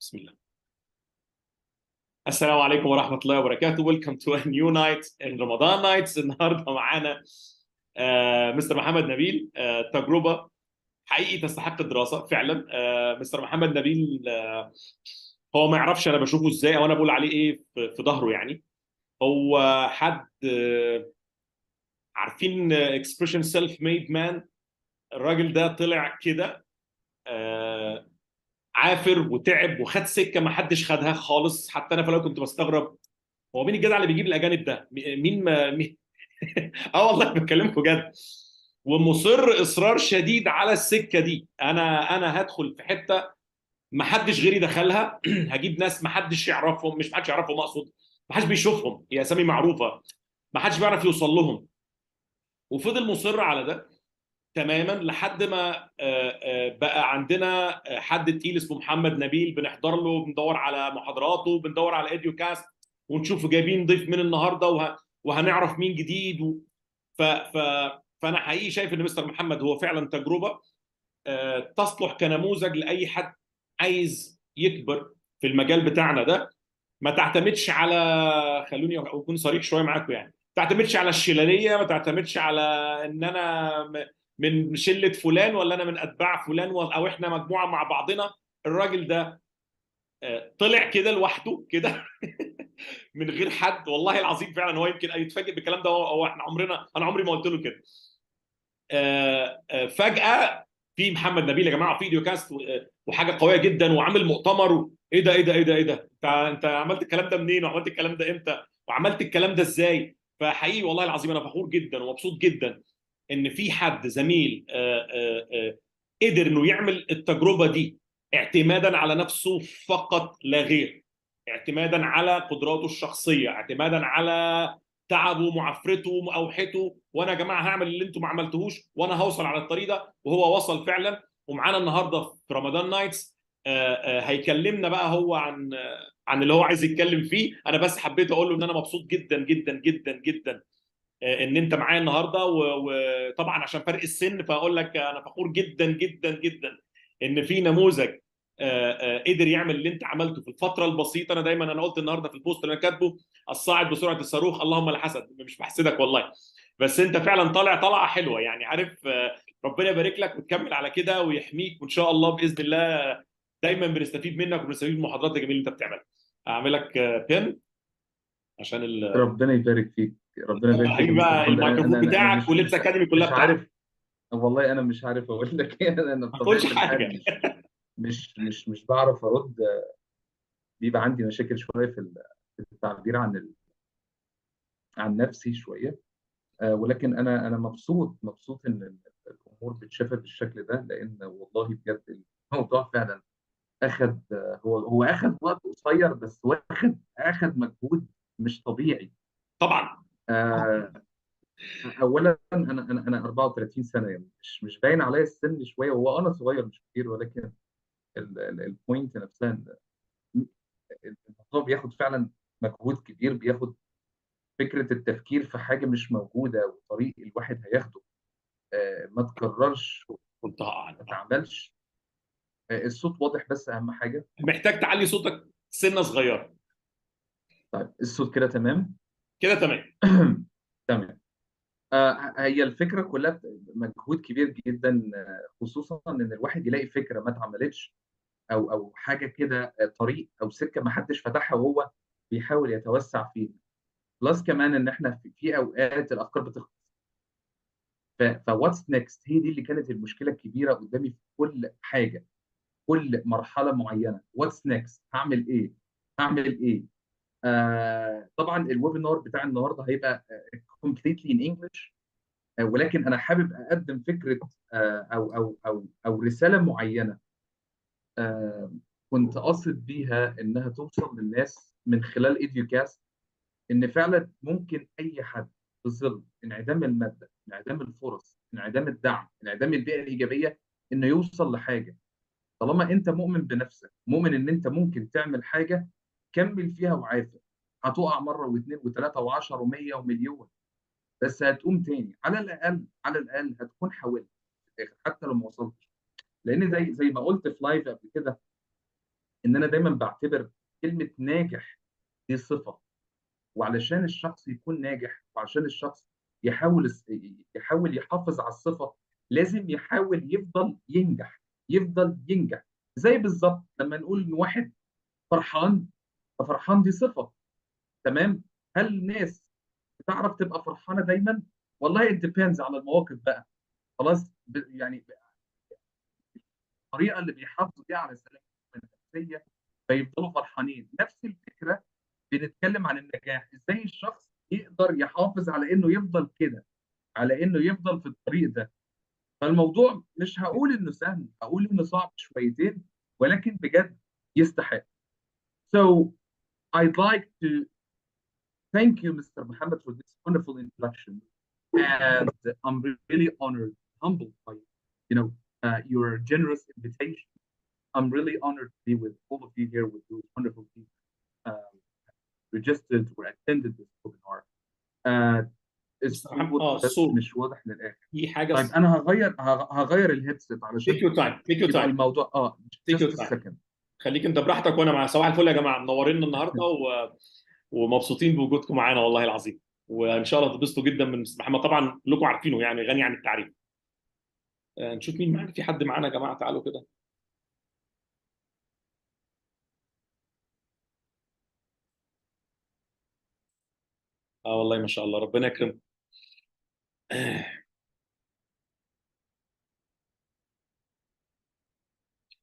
بسم الله. السلام عليكم ورحمة الله وبركاته. Welcome to a new night in Ramadan nights. النهارده معانا مستر محمد نبيل. تجربة حقيقي تستحق الدراسة فعلا. مستر محمد نبيل هو ما يعرفش انا بشوفه ازاي او انا بقول عليه ايه في ظهره يعني. هو حد عارفين expression self made man. الراجل ده طلع كده عافر وتعب وخد سكه ما حدش خدها خالص. حتى انا في الاول كنت بستغرب هو مين الجدع اللي بيجيب الاجانب ده؟ مين؟ اه والله بكلمكم جد. ومصر اصرار شديد على السكه دي. انا هدخل في حته ما حدش غيري دخلها. هجيب ناس ما حدش يعرفهم، مش ما حدش يعرفهم اقصد، ما حدش بيشوفهم، هي اسامي معروفه ما حدش بيعرف يوصل لهم. وفضل مصر على ده تماما لحد ما بقى عندنا حد تقيل اسمه محمد نبيل، بنحضر له، بندور على محاضراته، بندور على ايديو كاست ونشوف جايبين ضيف من النهارده وهنعرف مين جديد ف... فانا حقيقي شايف ان مستر محمد هو فعلا تجربه تصلح كنموذج لاي حد عايز يكبر في المجال بتاعنا ده. ما تعتمدش على، خلوني اكون صريح شويه معاكم يعني، ما تعتمدش على الشلاليه، ما تعتمدش على ان انا من شله فلان ولا انا من اتباع فلان او احنا مجموعه مع بعضنا. الراجل ده طلع كده لوحده كده من غير حد. والله العظيم فعلا هو يمكن يتفاجئ بالكلام ده. هو احنا انا عمري ما قلت له كده. فجاه في محمد نبيل يا جماعه في فيديو كاست وحاجه قويه جدا وعامل مؤتمر. ايه ده ايه ده ايه ده ايه ده؟ انت عملت الكلام ده منين؟ وعملت الكلام ده امتى؟ وعملت الكلام ده ازاي؟ فحقيقي والله العظيم انا فخور جدا ومبسوط جدا ان في حد زميل قدر انه يعمل التجربه دي اعتمادا على نفسه فقط لا غير، اعتمادا على قدراته الشخصيه، اعتمادا على تعبه ومعافرته ومقاوحته. وانا يا جماعه هعمل اللي انتم ما عملتوهوش وانا هوصل على الطريق ده. وهو وصل فعلا. ومعانا النهارده في رمضان نايتس هيكلمنا بقى هو عن اللي هو عايز يتكلم فيه. انا بس حبيت اقول له ان انا مبسوط جدا جدا جدا جدا ان انت معايا النهارده. وطبعا عشان فرق السن فاقول لك انا فخور جدا جدا جدا ان في نموذج قدر يعمل اللي انت عملته في الفتره البسيطه. انا قلت النهارده في البوست اللي انا كاتبه الصاعد بسرعه الصاروخ، اللهم لا حسد، مش بحسدك والله، بس انت فعلا طالعه حلوه يعني. عارف ربنا يبارك لك وتكمل على كده ويحميك، وان شاء الله باذن الله دايما بنستفيد منك وبنستفيد من المحاضرات الجميله اللي انت بتعملها. اعمل لك بين عشان ربنا يبارك فيك، ربنا يبارك فيك يا هجيب مستر بقى محمد. الميكروفون انا بتاعك مش ولبس مش اكاديمي كلها مش بتاعتك. عارف. والله انا مش عارف اقول لك ايه. انا ما تقولش بطبيعه الحال حاجه. مش بعرف ارد. بيبقى عندي مشاكل شويه في التعبير عن نفسي شويه. ولكن انا مبسوط ان الامور بتشافى بالشكل ده، لان والله بجد الموضوع فعلا اخذ. هو اخذ وقت قصير، بس اخذ مجهود مش طبيعي. طبعا. آه، اولا انا 34 سنه، يعني مش باين عليا السن شويه، وهو انا صغير مش كبير، ولكن البوينت نفسها إن الموضوع بياخد فعلا مجهود كبير، بياخد فكره التفكير في حاجه مش موجوده وطريق الواحد هياخده ما تكررش، كنت ما تعملش. الصوت واضح، بس اهم حاجه. محتاج تعلي صوتك سنه صغيره. طيب الصوت كده تمام. كده تمام. تمام. هي الفكره كلها مجهود كبير جدا، خصوصا ان الواحد يلاقي فكره ما اتعملتش، او حاجه كده، طريق او سكه ما حدش فتحها وهو بيحاول يتوسع فيها. بلس كمان ان احنا في اوقات الافكار بتخلص. فواتس نيكست هي دي اللي كانت المشكله الكبيره قدامي في كل حاجه، كل مرحله معينه. واتس نيكست، هعمل ايه. طبعا الويبينار بتاع النهارده هيبقى كومبليتلي ان انجلش، ولكن انا حابب اقدم فكره او رساله معينه. آه، كنت قاصد بيها انها توصل للناس من خلال ايديوكاست، ان فعلا ممكن اي حد في ظل انعدام الماده، انعدام الفرص، انعدام الدعم، انعدام البيئه الايجابيه، انه يوصل لحاجه. طالما انت مؤمن بنفسك، مؤمن ان انت ممكن تعمل حاجه، كمل فيها وعافر. هتقع مره واثنين وثلاثه وعشرة ومية ومليون، بس هتقوم تاني. على الاقل على الاقل هتكون حاولت في الاخر، حتى لو ما وصلتش. لان زي ما قلت في لايف قبل كده، ان انا دايما بعتبر كلمه ناجح دي صفه، وعلشان الشخص يكون ناجح وعشان الشخص يحاول يحافظ على الصفه، لازم يحاول يفضل ينجح، يفضل ينجح. زي بالظبط لما نقول ان واحد فرحان، ففرحان دي صفه. تمام. هل الناس بتعرف تبقى فرحانه دايما؟ والله it depends على المواقف بقى. خلاص يعني الطريقه اللي بيحافظوا بيها على سلامتهم النفسيه فيفضلوا فرحانين. نفس الفكره بنتكلم عن النجاح، ازاي الشخص يقدر يحافظ على انه يفضل كده، على انه يفضل في الطريق ده. فالموضوع مش هقول انه سهل، هقول انه صعب شويتين، ولكن بجد يستحق. So I'd like to thank you, Mr. Mohammed, for this wonderful introduction. And I'm really honored, humbled by your generous invitation. I'm really honored to be with all of you here with those wonderful people registered or attended this webinar. بس محمد الصوت بس الصوت مش واضح للآخر. في حاجه. طيب أنا هغير الهيدسيت تيك علشان يور تايم، تيك يور يبقى تايم، الموضوع تيك just يور a تايم. second. خليك انت براحتك وانا مع صباح الفل يا جماعه، منورين النهارده ومبسوطين بوجودكم معانا والله العظيم. وان شاء الله تتبسطوا جدا من مستر محمد، طبعا كلكم عارفينه يعني غني عن التعريف. نشوف مين معانا، في حد معانا يا جماعه؟ تعالوا كده. اه والله ما شاء الله، ربنا يكرمك.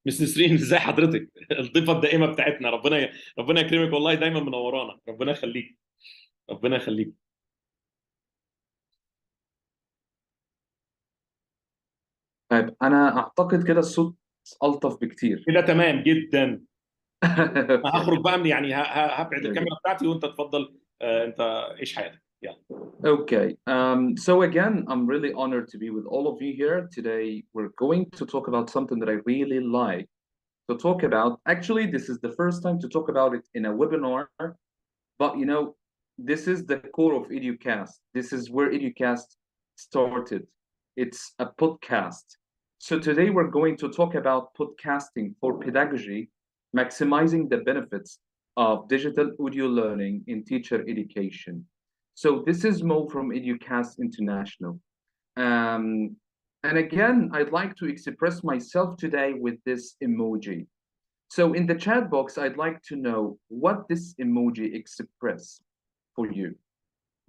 مس نسرين ازاي حضرتك؟ الضيفه الدائمه بتاعتنا، ربنا يكرمك والله، دايما منورانا، ربنا يخليك، ربنا يخليك. طيب أنا أعتقد كده الصوت ألطف بكتير. كده تمام جدا. انا Okay, هخرج بقى من يعني هبعد very good. الكاميرا بتاعتي وانت اتفضل. انت عيش حياتك يلا. Okay, so again, I'm really honored to be with all of you here. Today, we're going to talk about something that I really like to talk about. Actually, this is the first time to talk about it in a webinar, but this is the core of EduCast. This is where EduCast started. It's a podcast. So today we're going to talk about podcasting for pedagogy, maximizing the benefits of digital audio learning in teacher education. So this is Mo from EduCast International. Um, and again, I'd like to express myself today with this emoji. So in the chat box, I'd like to know what this emoji express for you.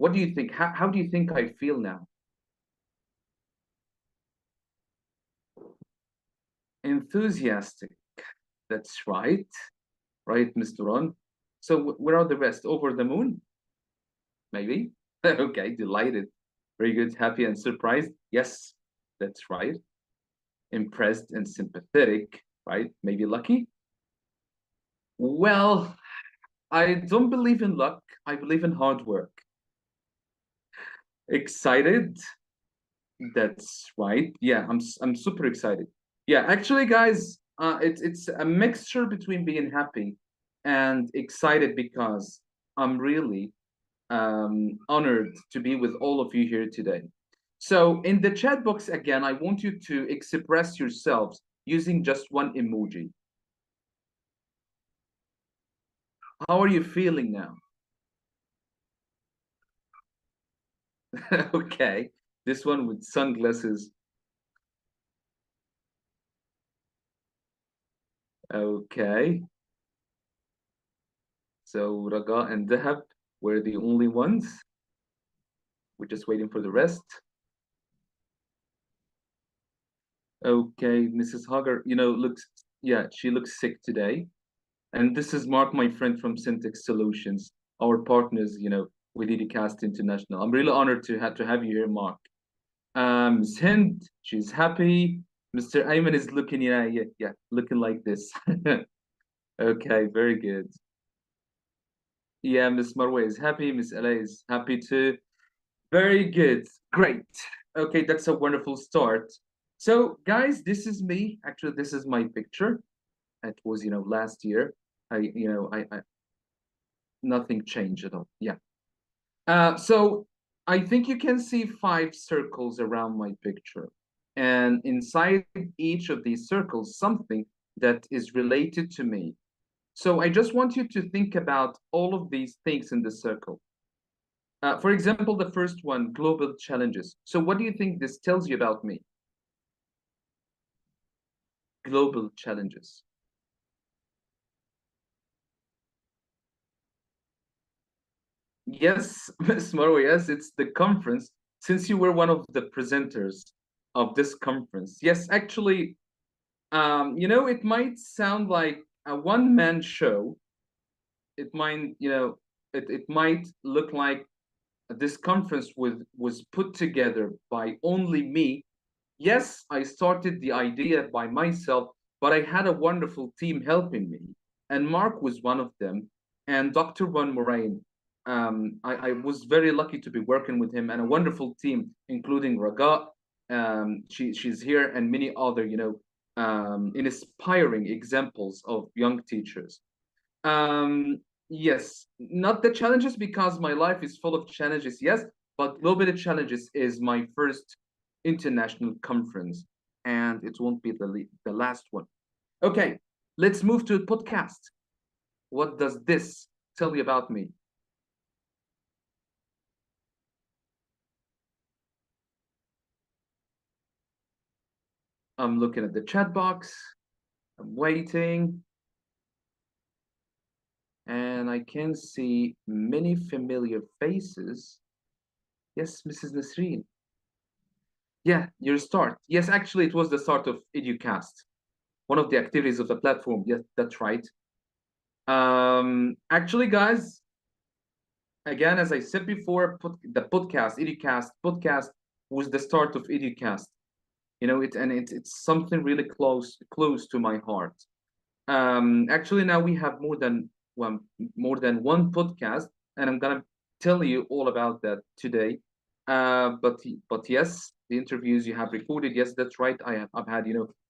What do you think? How do you think I feel now? Enthusiastic. That's right. Right, Mr. Ron? So where are the rest? Over the moon? Maybe? Okay, delighted. Very good. Happy and surprised? Yes, that's right. Impressed and sympathetic, right? Maybe lucky? Well, I don't believe in luck. I believe in hard work. Excited? That's right. Yeah, I'm super excited. Yeah, actually, guys, it's a mixture between being happy and excited because I'm really honored to be with all of you here today. So in the chat box again, I want you to express yourselves using just one emoji. How are you feeling now? Okay, this one with sunglasses. Okay. So Raga and Dahab were the only ones. We're just waiting for the rest. Okay, Mrs. Hagar, she looks sick today. And this is Mark, my friend from Syntax Solutions, our partners, with EduCast International. I'm really honored to have you here, Mark. Hind, she's happy. Mr. Ayman is looking, looking like this. Okay, very good. Yeah, Miss Marwe is happy. Miss Ella is happy too. Very good. Great. Okay, that's a wonderful start. So, guys, this is me. Actually, this is my picture. It was, last year. I nothing changed at all. Yeah. So I think you can see 5 circles around my picture. And inside each of these circles, something that is related to me. So I just want you to think about all of these things in the circle. For example, the first one, global challenges. So what do you think this tells you about me? Global challenges. Yes, Ms. Marwa, yes, it's the conference. Since you were one of the presenters of this conference. Yes, actually, it might sound like a one-man show. It might, it might look like this conference was put together by only me. Yes, I started the idea by myself, but I had a wonderful team helping me, and Mark was one of them, and Dr. Van Moraine. I was very lucky to be working with him and a wonderful team, including Raga. She's here, and many other, inspiring examples of young teachers. Yes, not the challenges because my life is full of challenges, yes, but Global Challenges is my first international conference, and it won't be the last one. Okay, let's move to a podcast. What does this tell you about me? I'm looking at the chat box. I'm waiting. And I can see many familiar faces. Yes, Mrs. Nasreen. Yeah, your start. Yes, actually, it was the start of EduCast, one of the activities of the platform. Yes, that's right. Actually, guys, again, as I said before, the podcast, EduCast podcast, was the start of EduCast. It's something really close to my heart. Actually, now we have more than one podcast, and I'm gonna tell you all about that today. But yes, the interviews you have recorded, yes, that's right. I've had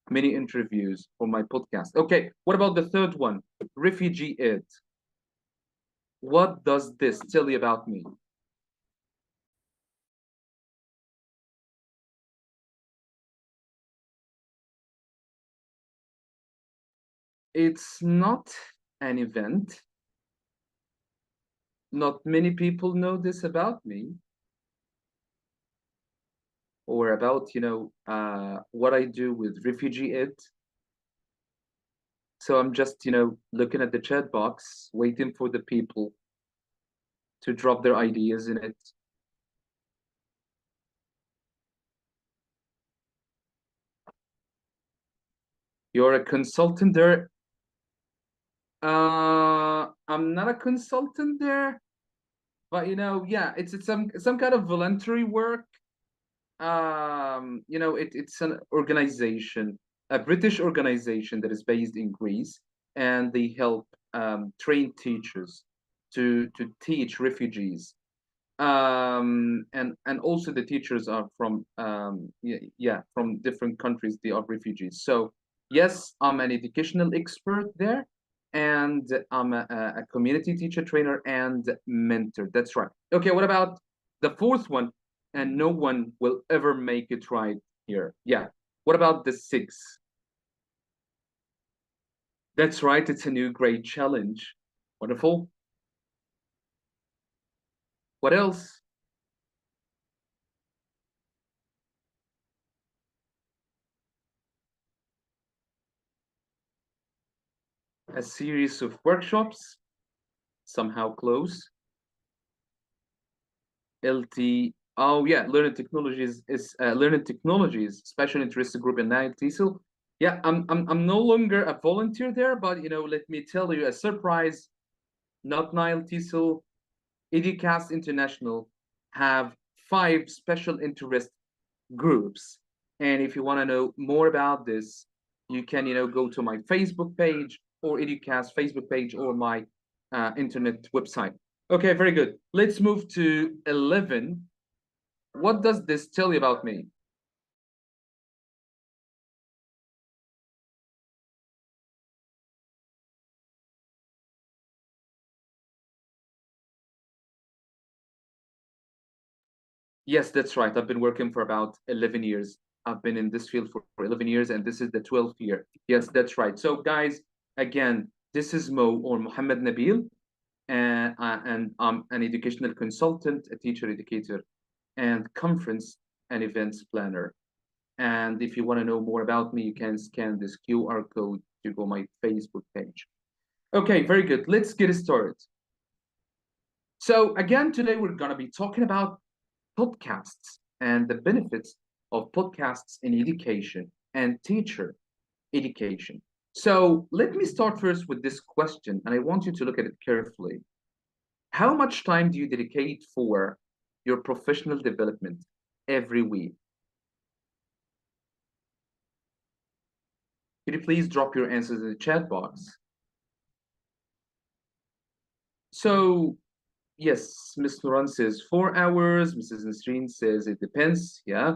many interviews for my podcast. Okay, what about the third one, refugee ed? What does this tell you about me? It's not an event. Not many people know this about me or about what I do with refugee ed. So I'm just looking at the chat box, waiting for the people to drop their ideas in it. You're a consultant there. I'm not a consultant there, but yeah, it's some kind of voluntary work. It's an organization, a British organization that is based in Greece, and they help train teachers to teach refugees. And also the teachers are from from different countries. They are refugees. So yes, I'm an educational expert there, and I'm a community teacher trainer and mentor. That's right. Okay, what about the fourth one? And no one will ever make it right here. Yeah. What about the sixth? That's right. It's a new great challenge. Wonderful. What else? A series of workshops, somehow close. LT. Oh yeah, learning technologies, special interest group in Nile TESOL. Yeah, I'm no longer a volunteer there, but let me tell you a surprise. Not Nile TESOL, EduCast International have 5 special interest groups, and if you want to know more about this, you can go to my Facebook page or EduCast Facebook page or my internet website. Okay, very good. Let's move to 11. What does this tell you about me? Yes, that's right. I've been working for about 11 years. I've been in this field for 11 years, and this is the 12th year. Yes, that's right. So, guys, again, This is Mohamed Nabil, and I'm an educational consultant, a teacher educator, and conference and events planner. And if you want to know more about me, you can scan this QR code to go my Facebook page. Okay, very good. Let's get started. So again, today we're going to be talking about podcasts and the benefits of podcasts in education and teacher education. So let me start first with this question, and I want you to look at it carefully. How much time do you dedicate for your professional development every week? Could you please drop your answers in the chat box? So, yes, Ms. Nuran says 4 hours. Mrs. Nasreen says it depends. Yeah.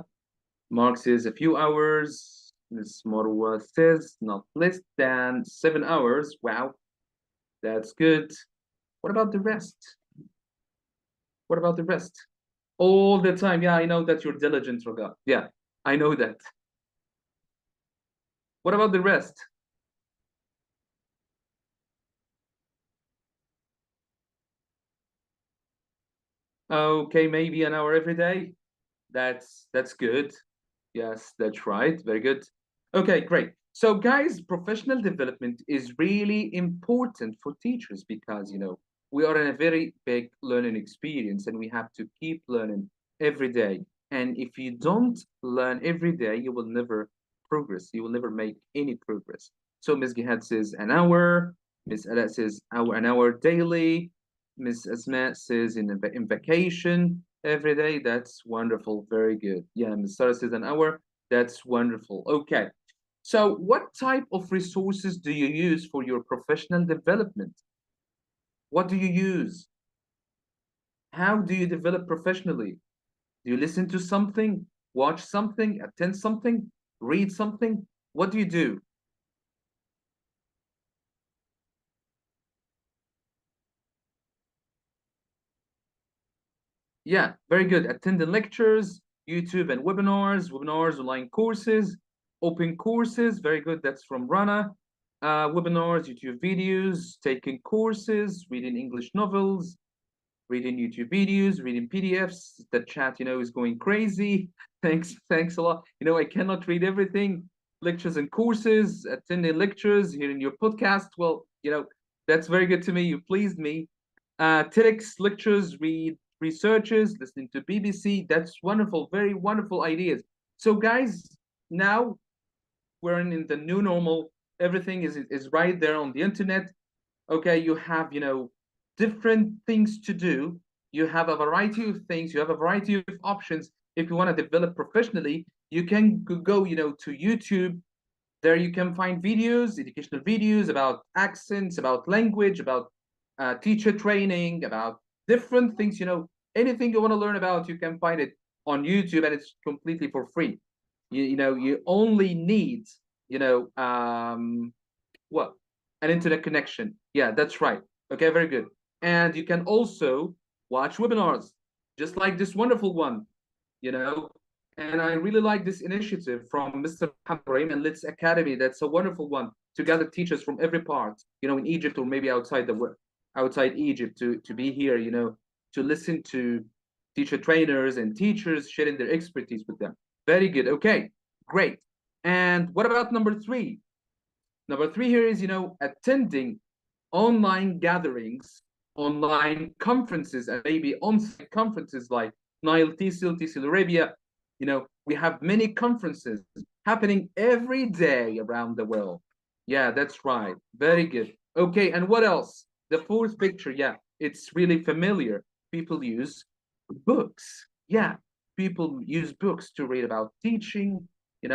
Mark says a few hours. Ms. Marwa says not less than 7 hours. Wow, that's good. What about the rest? What about the rest? All the time. Yeah, I know that you're diligent, Roga. Yeah, I know that. What about the rest? Okay, maybe an hour every day. That's good. Yes, that's right. Very good. Okay, great. So guys, professional development is really important for teachers because, we are in a very big learning experience and we have to keep learning every day. And if you don't learn every day, you will never progress. You will never make any progress. So Ms. Gihad says an hour. Ms. Ala says an hour daily. Ms. Asma says in vacation every day. That's wonderful. Very good. Yeah, Ms. Sarah says an hour. That's wonderful. Okay. So what type of resources do you use for your professional development? What do you use? How do you develop professionally? Do you listen to something, watch something, attend something, read something? What do you do? Yeah, very good. Attending lectures, YouTube and webinars, online courses, open courses. Very good. That's from Rana. Webinars, YouTube videos, taking courses, reading English novels, reading YouTube videos, reading PDFs. The chat, is going crazy. Thanks a lot. I cannot read everything. Lectures and courses, attending lectures, hearing your podcast. Well, that's very good to me. You pleased me. TEDx lectures, read researches, listening to BBC. That's wonderful. Very wonderful ideas. So, guys, now we're in the new normal. Everything is right there on the internet. Okay, you have different things to do. You have a variety of things. You have a variety of options. If you want to develop professionally, you can go to YouTube. There you can find videos, educational videos about accents, about language, about teacher training, about different things. Anything you want to learn about, you can find it on YouTube, and it's completely for free. You only need you know what an internet connection. Yeah, that's right. Okay, very good. And you can also watch webinars, just like this wonderful one. You know, and I really like this initiative from Mr. Hamraim and Let's Academy. That's a wonderful one to gather teachers from every part, in Egypt or maybe outside Egypt to be here, to listen to teacher trainers and teachers sharing their expertise with them. Very good. Okay, great. And what about number three? Number three here is, attending online gatherings, online conferences, and maybe on-site conferences like Nile TCL Arabia. We have many conferences happening every day around the world. Yeah, that's right. Very good. Okay, and what else? The fourth picture, yeah, it's really familiar. People use books. Yeah, people use books to read about teaching. They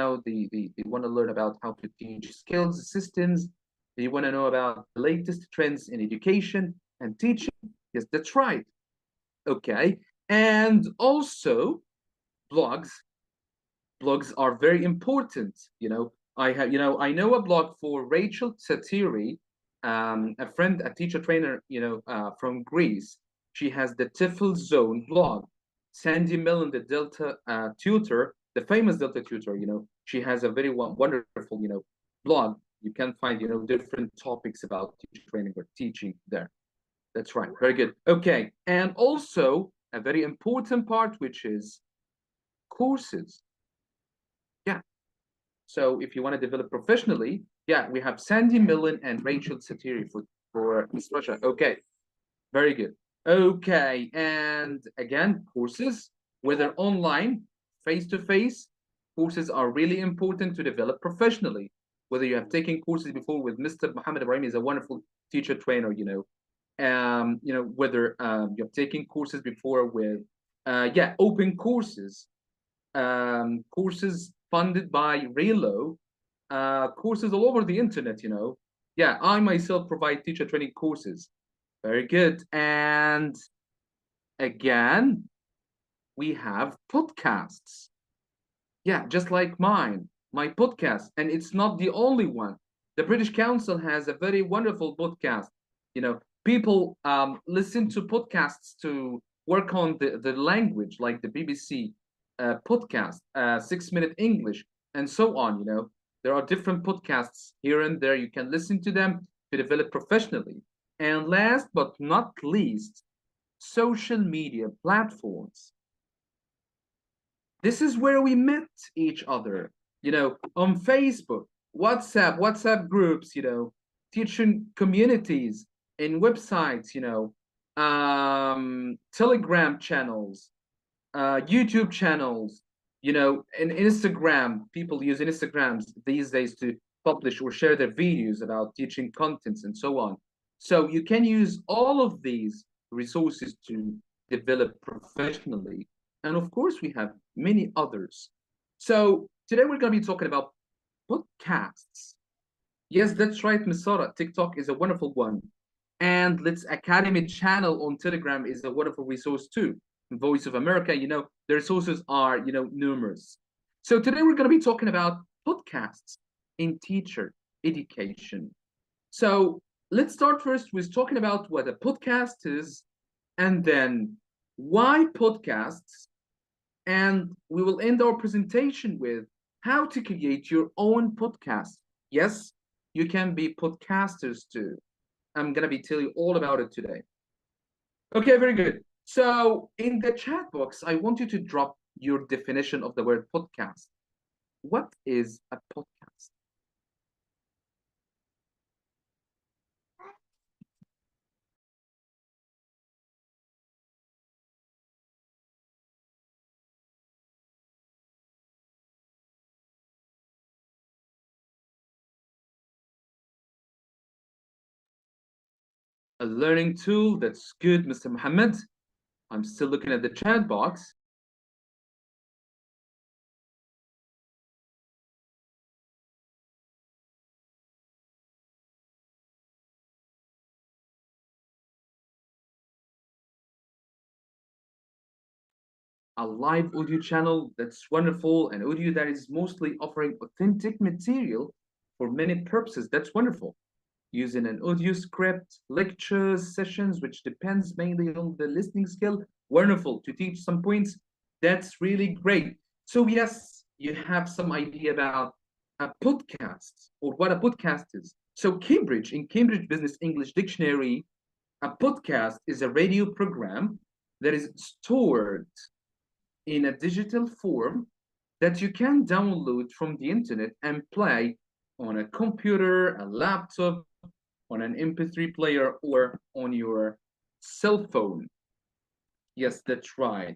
want to learn about how to teach skills systems. They want to know about the latest trends in education and teaching. Yes, that's right. Okay. And also blogs. Blogs are very important. I know a blog for Rachel Satiri, a friend, a teacher trainer, from Greece. She has the Tifl Zone blog. Sandy Millen, the Delta tutor, the famous Delta tutor, she has a very wonderful, blog. You can find, different topics about teacher training or teaching there. That's right. Very good. Okay. And also a very important part, which is courses. Yeah. So if you want to develop professionally, yeah, we have Sandy Millen and Rachel Satiri for Miss Russia. Okay. Very good. Okay. And again, courses, whether online, face-to-face, courses are really important to develop professionally. Whether you have taken courses before with Mr. Mohamed Ibrahim is a wonderful teacher trainer, whether you have taken courses before with open courses, courses funded by Relo, courses all over the internet. Yeah, I myself provide teacher training courses. Very good. And again, we have podcasts. Yeah, just like mine, my podcast. And it's not the only one. The British Council has a very wonderful podcast. People listen to podcasts to work on the language, like the BBC podcast, 6 Minute English, and so on. There are different podcasts here and there. You can listen to them to develop professionally. And last but not least, social media platforms. This is where we met each other, on Facebook, WhatsApp groups, teaching communities, in websites, Telegram channels, YouTube channels, and Instagram. People use Instagrams these days to publish or share their videos about teaching contents and so on. So you can use all of these resources to develop professionally. And of course, we have many others. So today we're going to be talking about podcasts. Yes, that's right, Ms. Sarah. TikTok is a wonderful one. And Let's Academy channel on Telegram is a wonderful resource too. Voice of America, the resources are, numerous. So today we're going to be talking about podcasts in teacher education. So let's start first with talking about what a podcast is, and then why podcasts, and we will end our presentation with how to create your own podcast. Yes, you can be podcasters too. I'm going to be telling you all about it today. Okay, very good. So in the chat box, I want you to drop your definition of the word podcast. What is a podcast? A learning tool. That's good, Mr. Mohammed. I'm still looking at the chat box. A live audio channel. That's wonderful. An audio that is mostly offering authentic material for many purposes. That's wonderful. Using an audio script, lectures, sessions, which depends mainly on the listening skill. Wonderful to teach some points. That's really great. So yes, you have some idea about a podcast or what a podcast is. So in Cambridge Business English Dictionary, a podcast is a radio program that is stored in a digital form that you can download from the internet and play on a computer, a laptop, on an MP3 player, or on your cell phone. Yes, that's right.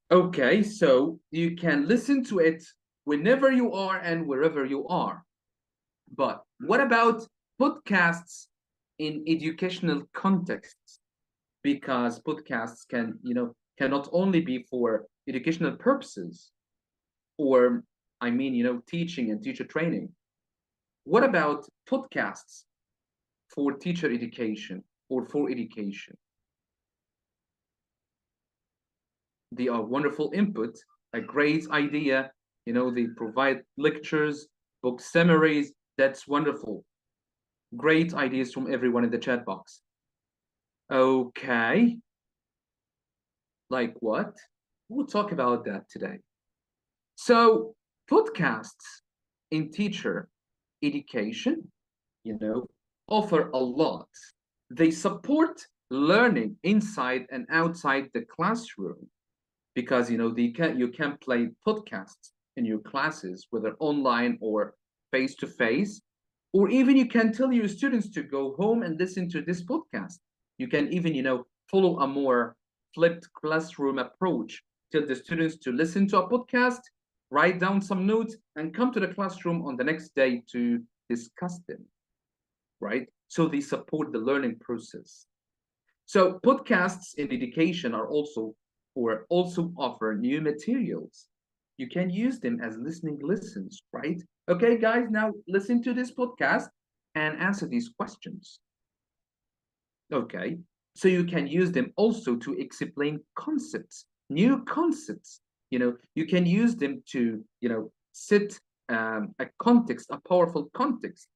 Okay, so you can listen to it whenever you are and wherever you are. But what about podcasts in educational contexts? Because podcasts can not only be for educational purposes, or teaching and teacher training. What about podcasts for teacher education or for education? They are wonderful input, a great idea. They provide lectures, book summaries. That's wonderful. Great ideas from everyone in the chat box. Okay. Like what? We'll talk about that today. So podcasts in teacher education, offer a lot. They support learning inside and outside the classroom because you can play podcasts in your classes, whether online or face to face, or even you can tell your students to go home and listen to this podcast. You can even follow a more flipped classroom approach. Tell the students to listen to a podcast, write down some notes, and come to the classroom on the next day to discuss them, right? So they support the learning process. So podcasts in education are also offer new materials. You can use them as listening lessons, right? Okay, guys, now listen to this podcast and answer these questions. Okay, so you can use them also to explain concepts, new concepts. You can use them to, set a context, a powerful context,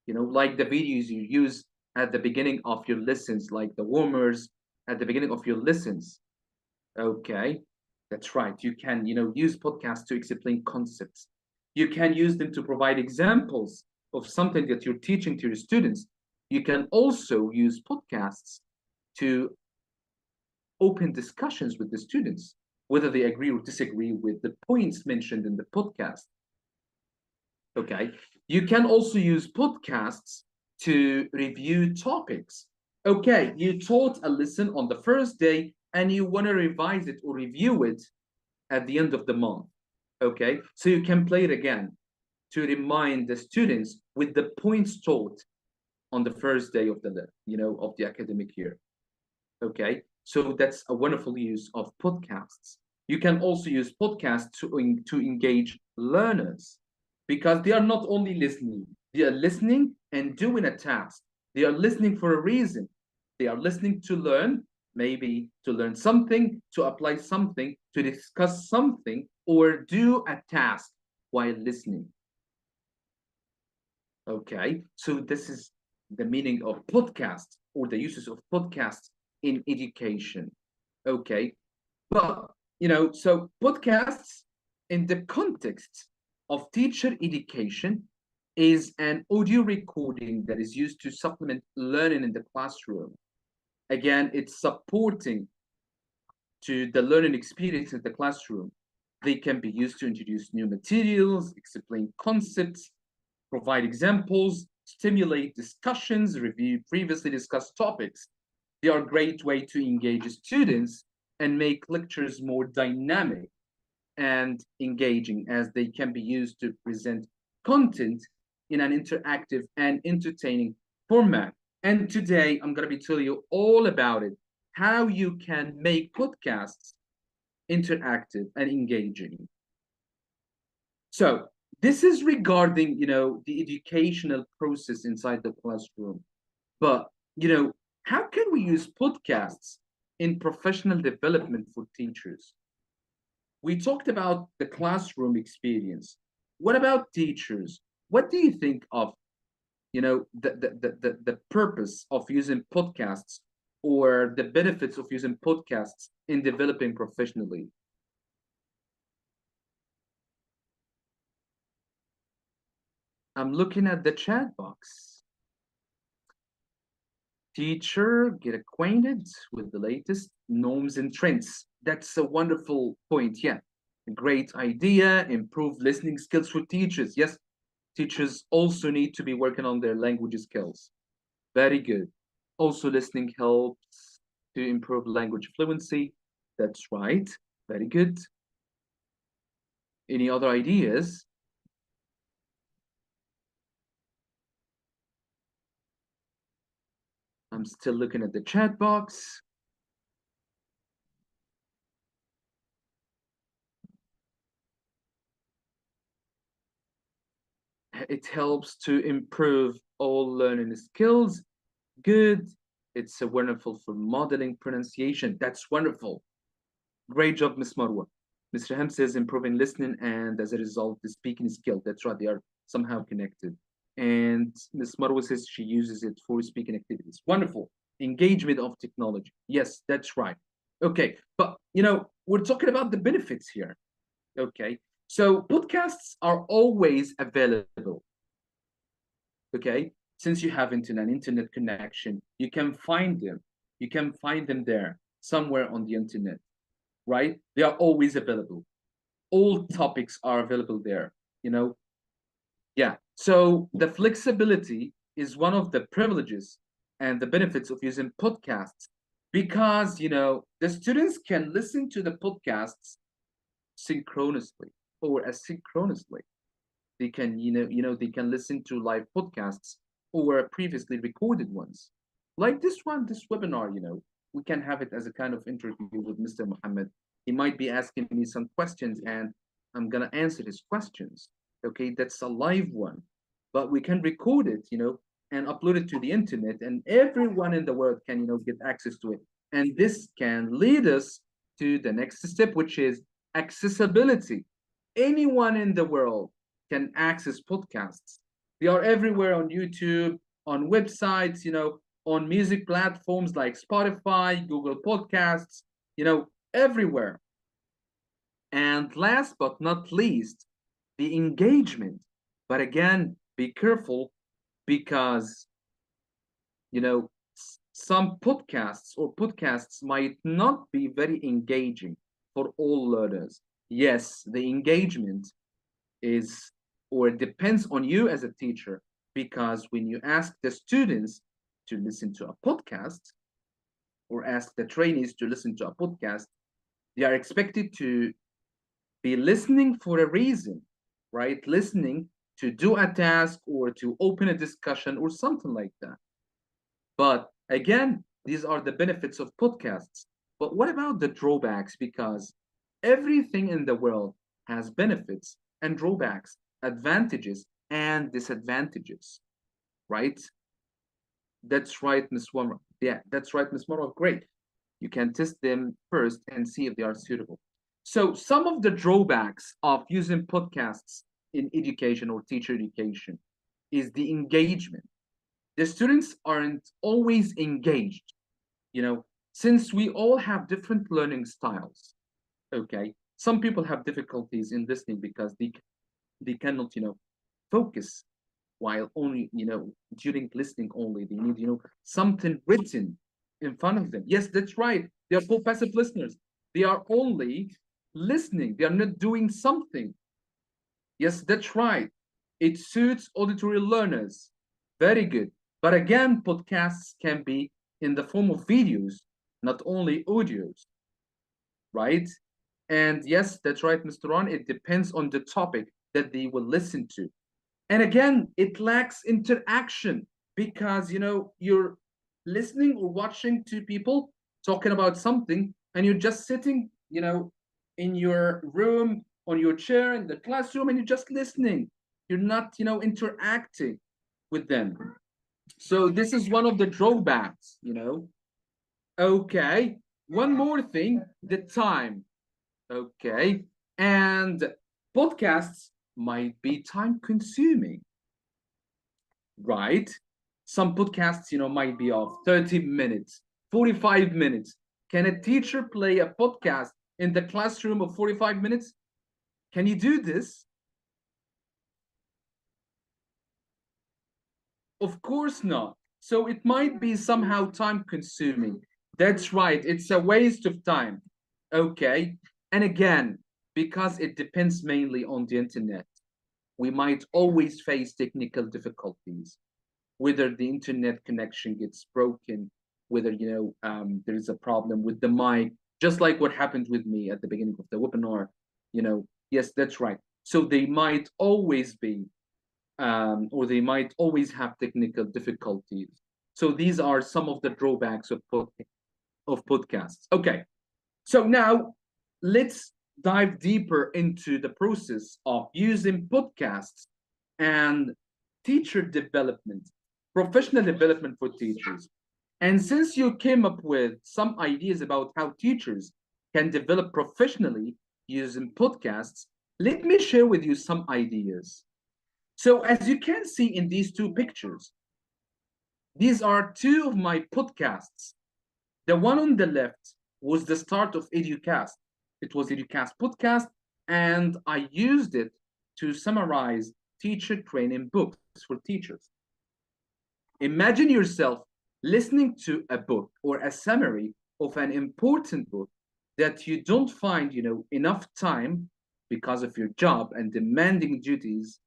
like the videos you use at the beginning of your lessons, like the warmers at the beginning of your lessons. Okay, that's right. You can, use podcasts to explain concepts. You can use them to provide examples of something that you're teaching to your students. You can also use podcasts to open discussions with the students, whether they agree or disagree with the points mentioned in the podcast. Okay, you can also use podcasts to review topics. Okay, you taught a lesson on the first day and you want to revise it or review it at the end of the month. Okay, so you can play it again to remind the students with the points taught on the first day of the academic year. Okay, so that's a wonderful use of podcasts. You can also use podcasts to engage learners because they are not only listening, they are listening and doing a task. They are listening for a reason. They are listening to learn, maybe to learn something, to apply something, to discuss something, or do a task while listening. Okay, so this is the meaning of podcast or the uses of podcasts in education. Okay, but so podcasts in the context of teacher education is an audio recording that is used to supplement learning in the classroom. Again, it's supporting to the learning experience in the classroom. They can be used to introduce new materials, explain concepts, provide examples, stimulate discussions, review previously discussed topics. They are a great way to engage students and make lectures more dynamic and engaging, as they can be used to present content in an interactive and entertaining format. And today I'm going to be telling you all about it, how you can make podcasts interactive and engaging. So this is regarding, the educational process inside the classroom. But, how can we use podcasts in professional development for teachers? We talked about the classroom experience. What about teachers? What do you think of, the purpose of using podcasts or the benefits of using podcasts in developing professionally? I'm looking at the chat box. Teacher, get acquainted with the latest norms and trends. That's a wonderful point. Yeah, a great idea. Improve listening skills for teachers. Yes, teachers also need to be working on their language skills. Very good. Also, listening helps to improve language fluency. That's right. Very good. Any other ideas? I'm still looking at the chat box. It helps to improve all learning skills. Good. It's a wonderful for modeling pronunciation. That's wonderful. Great job, Miss Marwa. Mr. Ham says improving listening and as a result, the speaking skill. That's right. They are somehow connected. And Miss Marwa says she uses it for speaking activities. Wonderful. Engagement of technology. Yes, that's right. Okay. But, we're talking about the benefits here. Okay. So podcasts are always available. Okay, since you have internet connection, you can find them. You can find them there somewhere on the internet, right? They are always available. All topics are available there, you know. Yeah. So the flexibility is one of the privileges and the benefits of using podcasts, because the students can listen to the podcasts synchronously or asynchronously. They can they can listen to live podcasts or previously recorded ones, like this one, this webinar. We can have it as a kind of interview with Mr. Mohammed. He might be asking me some questions and I'm gonna answer his questions. Okay, that's a live one, but we can record it, and upload it to the internet, and everyone in the world can get access to it. And this can lead us to the next step, which is accessibility. Anyone in the world can access podcasts. They are everywhere on YouTube, on websites, on music platforms like Spotify, Google Podcasts, everywhere. And last but not least, the engagement. But again, be careful, because, some podcasts might not be very engaging for all learners. Yes, the engagement is, or it depends on you as a teacher, because when you ask the students to listen to a podcast or ask the trainees to listen to a podcast, they are expected to be listening for a reason, right? Listening to do a task or to open a discussion or something like that. But again, these are the benefits of podcasts. But what about the drawbacks? Because everything in the world has benefits and drawbacks, advantages and disadvantages, right? That's right, Miss Wamra. Yeah, that's right, Miss Wamra. Great. You can test them first and see if they are suitable. So some of the drawbacks of using podcasts in education or teacher education is the engagement. The students aren't always engaged, since we all have different learning styles. Okay, some people have difficulties in listening because they cannot focus while only during listening only. They need something written in front of them. Yes, that's right, they are called passive listeners. They are only listening, they are not doing something. Yes, that's right, it suits auditory learners. Very good. But again, podcasts can be in the form of videos, not only audios, right? And yes, that's right, Mr. Ron. It depends on the topic that they will listen to. And again, it lacks interaction, because you're listening or watching two people talking about something, and you're just sitting, in your room, on your chair in the classroom, and you're just listening. You're not, interacting with them. So this is one of the drawbacks. Okay, one more thing, the time. Okay, and podcasts might be time consuming, right? Some podcasts, might be of 30 minutes, 45 minutes. Can a teacher play a podcast in the classroom of 45 minutes? Can you do this? Of course not. So it might be somehow time consuming. That's right, it's a waste of time. Okay, and again, because it depends mainly on the internet, we might always face technical difficulties, whether the internet connection gets broken, whether there is a problem with the mic, just like what happened with me at the beginning of the webinar. Yes, that's right. So they might always be, or they might always have technical difficulties. So these are some of the drawbacks of podcasts. Okay, so now let's dive deeper into the process of using podcasts and teacher development, professional development for teachers. And since you came up with some ideas about how teachers can develop professionally using podcasts, let me share with you some ideas. So as you can see in these two pictures, these are two of my podcasts. The one on the left was the start of EduCast. It was EduCast podcast, and I used it to summarize teacher training books for teachers. Imagine yourself listening to a book or a summary of an important book that you don't find, enough time because of your job and demanding duties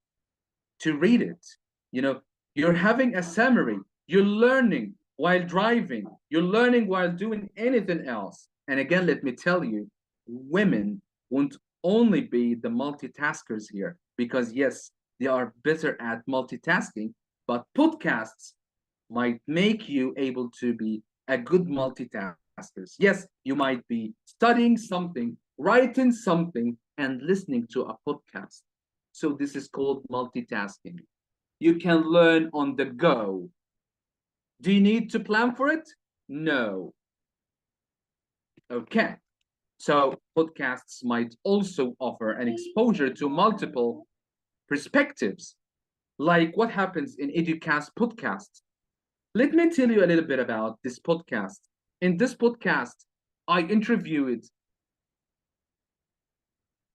to read it. You're having a summary, you're learning while driving, you're learning while doing anything else. And again, let me tell you, women won't only be the multitaskers here, because yes, they are better at multitasking, but podcasts might make you able to be a good multitaskers. Yes, you might be studying something, writing something, and listening to a podcast. So this is called multitasking. You can learn on the go. Do you need to plan for it? No. Okay. So podcasts might also offer an exposure to multiple perspectives, like what happens in Educast podcast. Let me tell you a little bit about this podcast. In this podcast, I interviewed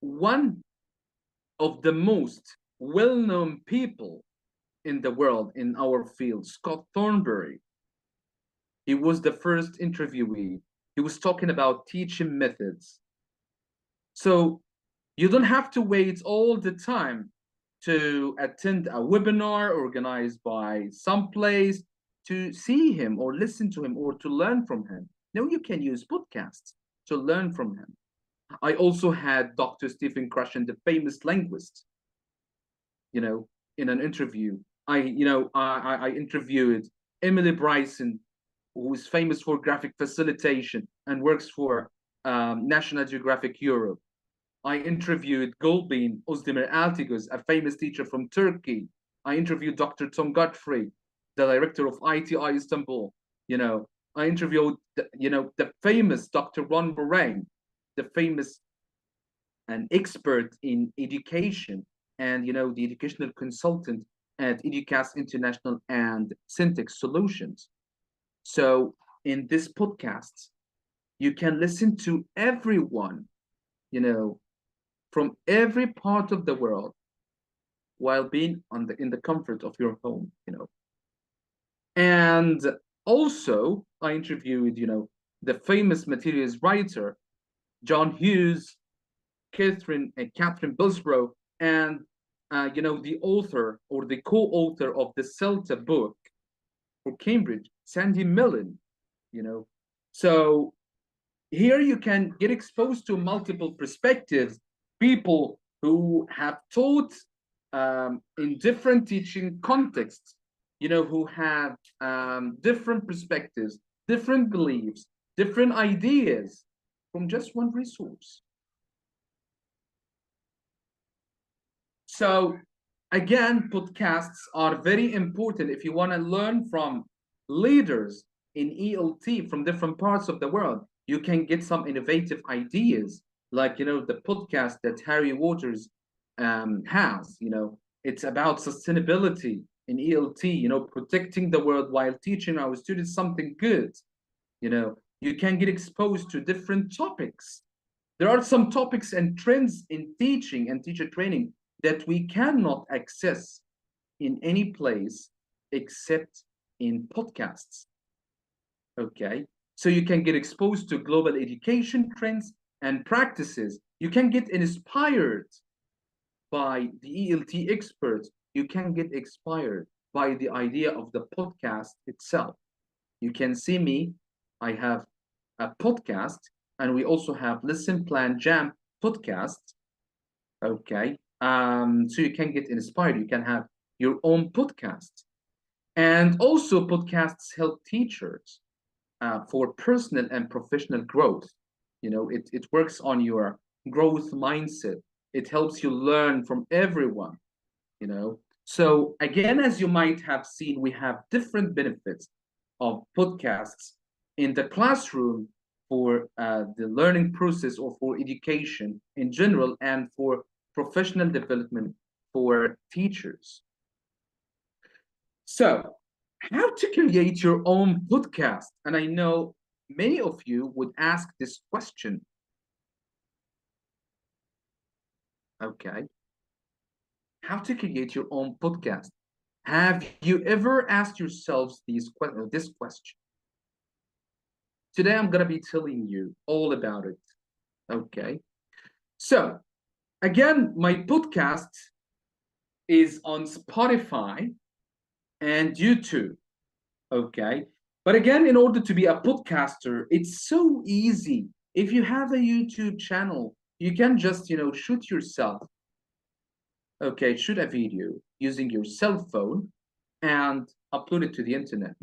one of the most well-known people in the world in our field, Scott Thornberry. He was the first interviewee. He was talking about teaching methods. So you don't have to wait all the time to attend a webinar organized by some place to see him or listen to him or to learn from him. Now you can use podcasts to learn from him. I also had Dr. Stephen Krashen, the famous linguist, in an interview. I interviewed Emily Bryson, who is famous for graphic facilitation and works for National Geographic Europe. I interviewed Gulbin Özdemir Altigöz, a famous teacher from Turkey. I interviewed Dr. Tom Godfrey, the director of ITI Istanbul. I interviewed the famous Dr. Ron Moraine, the famous and expert in education, and the educational consultant at Educast International and Syntax Solutions. So in this podcast, you can listen to everyone, from every part of the world, while being in the comfort of your home. And also, I interviewed, the famous materials writer, John Hughes, Catherine Billsborough, and the author or the co-author of the CELTA book for Cambridge, Sandy Millen. So here you can get exposed to multiple perspectives, people who have taught in different teaching contexts, who have different perspectives, different beliefs, different ideas from just one resource. So again, podcasts are very important if you want to learn from leaders in ELT from different parts of the world. You can get some innovative ideas, like the podcast that Harry Waters has. It's about sustainability in ELT. Protecting the world while teaching our students something good. You can get exposed to different topics. There are some topics and trends in teaching and teacher training that we cannot access in any place except in podcasts. Okay, so you can get exposed to global education trends and practices. You can get inspired by the ELT experts. You can get inspired by the idea of the podcast itself. You can see me, I have a podcast, and we also have Listen Plan Jam podcast. Okay, so you can get inspired. You can have your own podcast. And also podcasts help teachers for personal and professional growth. It works on your growth mindset. It helps you learn from everyone. So again, as you might have seen, we have different benefits of podcasts in the classroom for the learning process or for education in general, and for professional development for teachers. So how to create your own podcast? And I know many of you would ask this question. Okay. How to create your own podcast? Have you ever asked yourselves this question? Today, I'm going to be telling you all about it. Okay. So, again, my podcast is on Spotify and YouTube. Okay. But again, in order to be a podcaster, it's so easy. If you have a YouTube channel, you can just, shoot yourself. Okay, shoot a video using your cell phone and upload it to the internet.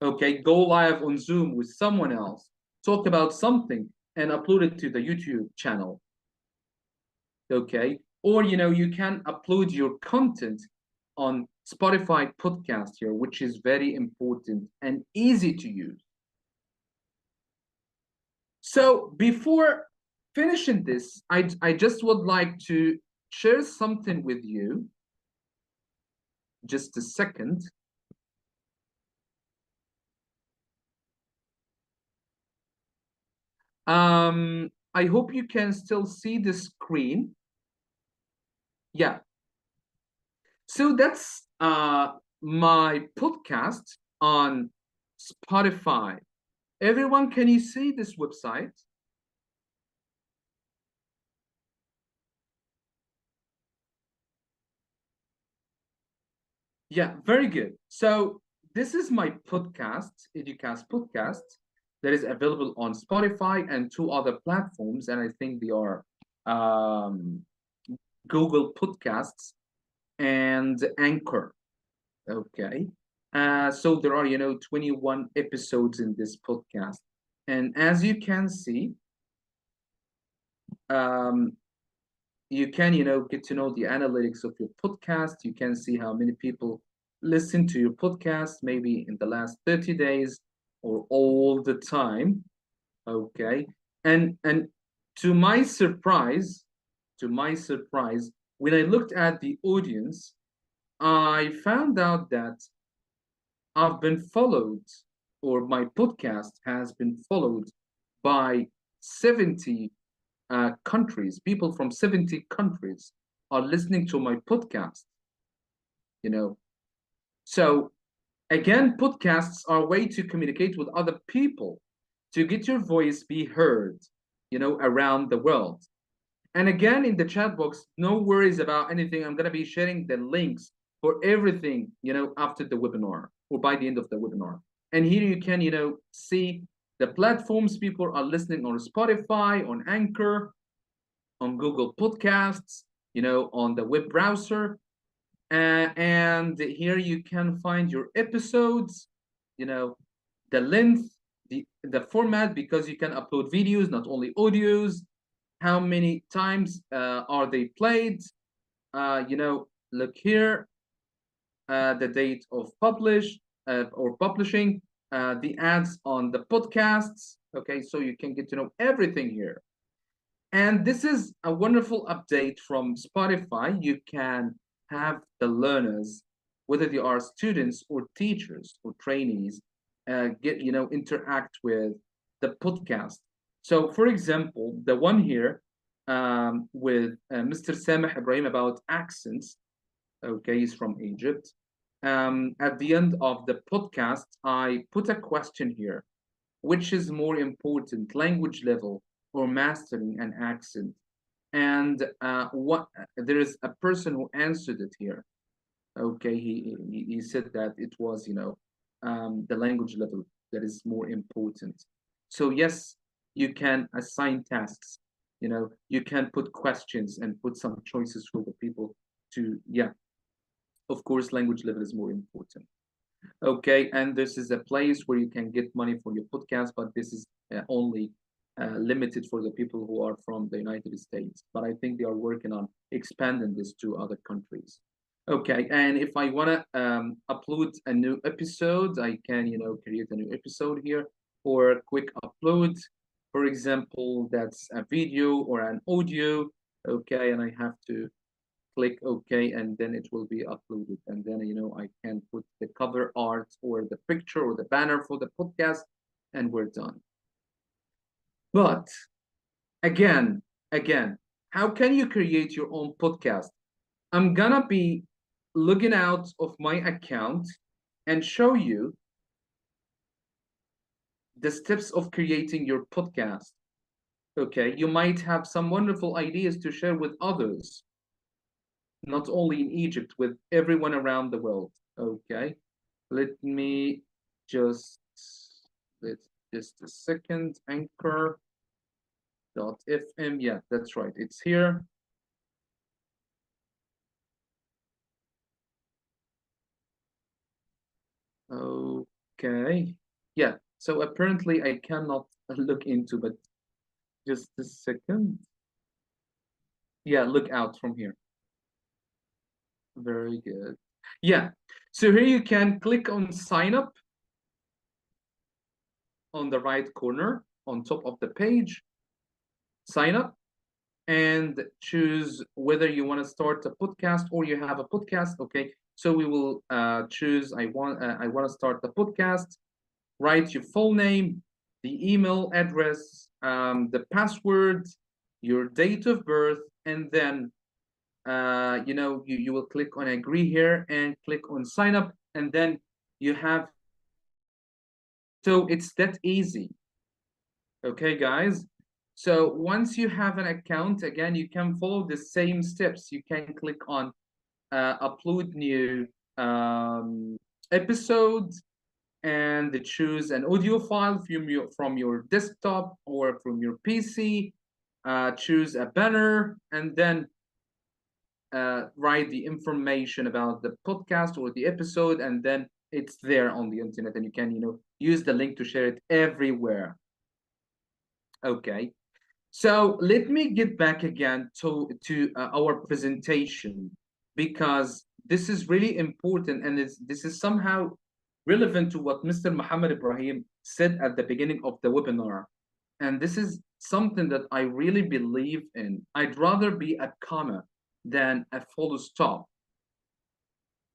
Okay, go live on Zoom with someone else, talk about something, and upload it to the YouTube channel. Okay, or you can upload your content on Spotify podcast here, which is very important and easy to use. So before finishing this, I just would like to share something with you. Just a second. I hope you can still see the screen. Yeah. So that's my podcast on Spotify. Everyone, can you see this website? Yeah, very good. So this is my podcast, Educast podcast, that is available on Spotify and two other platforms, and I think they are Google Podcasts and Anchor. Okay. So there are, 21 episodes in this podcast. And as you can see, you can, get to know the analytics of your podcast. You can see how many people listen to your podcast, maybe in the last 30 days or all the time. Okay. And to my surprise, when I looked at the audience, I found out that I've been followed, or my podcast has been followed by 70 countries. People from 70 countries are listening to my podcast, So again, podcasts are a way to communicate with other people, to get your voice be heard, around the world. And again, in the chat box, no worries about anything. I'm going to be sharing the links for everything, after the webinar or by the end of the webinar. And here you can, see the platforms people are listening on Spotify, on Anchor, on Google Podcasts, on the web browser. And here you can find your episodes, the length, the format, because you can upload videos, not only audios, how many times are they played, look here, the date of publish or publishing, the ads on the podcasts. Okay, so you can get to know everything here. And this is a wonderful update from Spotify. You can have the learners, whether they are students or teachers or trainees, interact with the podcast. So, for example, the one here with Mr. Sameh Ibrahim about accents. Okay, he's from Egypt. At the end of the podcast, I put a question here: which is more important, language level or mastering an accent? And what there is a person who answered it here. Okay, he said that it was, the language level that is more important. So yes, you can assign tasks. You can put questions and put some choices for the people to, yeah. Of course, language level is more important. Okay, and this is a place where you can get money for your podcast, but this is only limited for the people who are from the United States. But I think they are working on expanding this to other countries. Okay, and if I want to upload a new episode, I can, create a new episode here, or a quick upload. For example, that's a video or an audio. Okay, and I have to click OK, and then it will be uploaded. And then, I can put the cover art or the picture or the banner for the podcast, and we're done. But again, how can you create your own podcast? I'm gonna be logging out of my account and show you the steps of creating your podcast. Okay, you might have some wonderful ideas to share with others, not only in Egypt, with everyone around the world. Okay, let me just, let's just a second, anchor.fm. Yeah, that's right, it's here. Okay, yeah, so apparently I cannot look into, but just a second. Yeah, look out from here. Very good. Yeah, so here you can click on sign up on the right corner on top of the page, sign up, and choose whether you want to start a podcast or you have a podcast. Okay, so we will choose I want to start the podcast. Write your full name, the email address, the password, your date of birth, and then you will click on agree here and click on sign up, and then you have, so it's that easy. Okay, guys. So once you have an account, again, you can follow the same steps. You can click on upload new episode and choose an audio file from your desktop or from your PC. Choose a banner and then write the information about the podcast or the episode, and then it's there on the internet, and you can use the link to share it everywhere. Okay, so let me get back again to our presentation, because this is really important, and this is somehow relevant to what Mr. Mohamed Ibrahim said at the beginning of the webinar. And this is something that I really believe in. I'd rather be a comma than a full stop.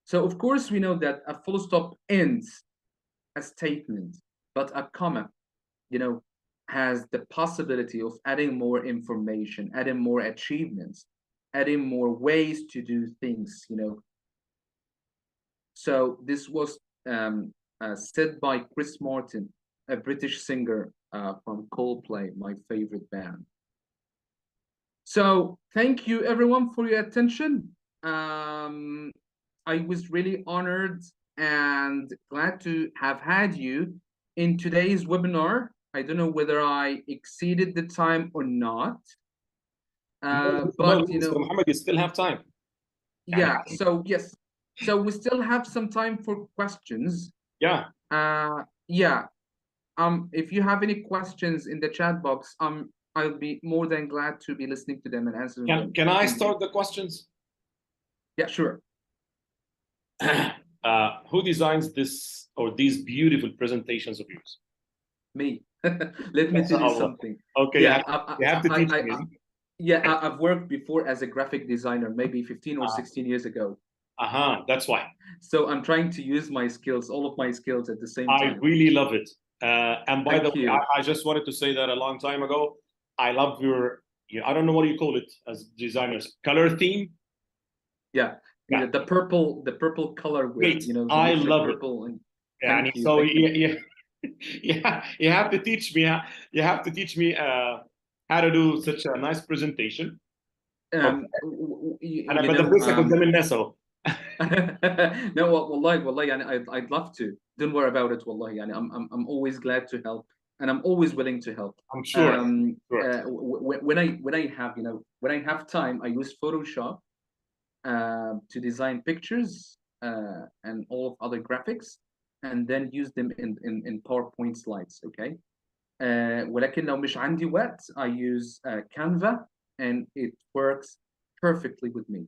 So of course we know that a full stop ends a statement, but a comma, has the possibility of adding more information, adding more achievements, adding more ways to do things, So this was said by Chris Martin, a British singer from Coldplay, my favorite band. So thank you everyone for your attention. I was really honored and glad to have had you in today's webinar. I don't know whether I exceeded the time or not, but Mr. Mohammed, you still have time. yeah. So yes, so we still have some time for questions. Yeah. Yeah. If you have any questions in the chat box, I'll be more than glad to be listening to them and answering them. Can I start the questions? Yeah, sure. Who designs this or these beautiful presentations of yours? Me. Let me tell you something. Okay, yeah, you have to teach me. I've worked before as a graphic designer, maybe 15 or 16 years ago. That's why. So I'm trying to use my skills, all of my skills at the same time. I really love it. And by the Thank you. way, I just wanted to say that a long time ago, I love your, I don't know what you call it as designers, color theme. Yeah. The purple color with, I love purple it. And thank you. So you have to teach me. You have to teach me how to do such a nice presentation. أنا بدرسك قدام الناس أهو. No, والله يعني I'd love to. Don't worry about it, والله. يعني I'm always glad to help, and I'm always willing to help. I'm sure. When I have time, I use Photoshop to design pictures and all of other graphics, and then use them in PowerPoint slides. Okay. ولكن لو مش عندي وقت, I use Canva, and it works perfectly with me.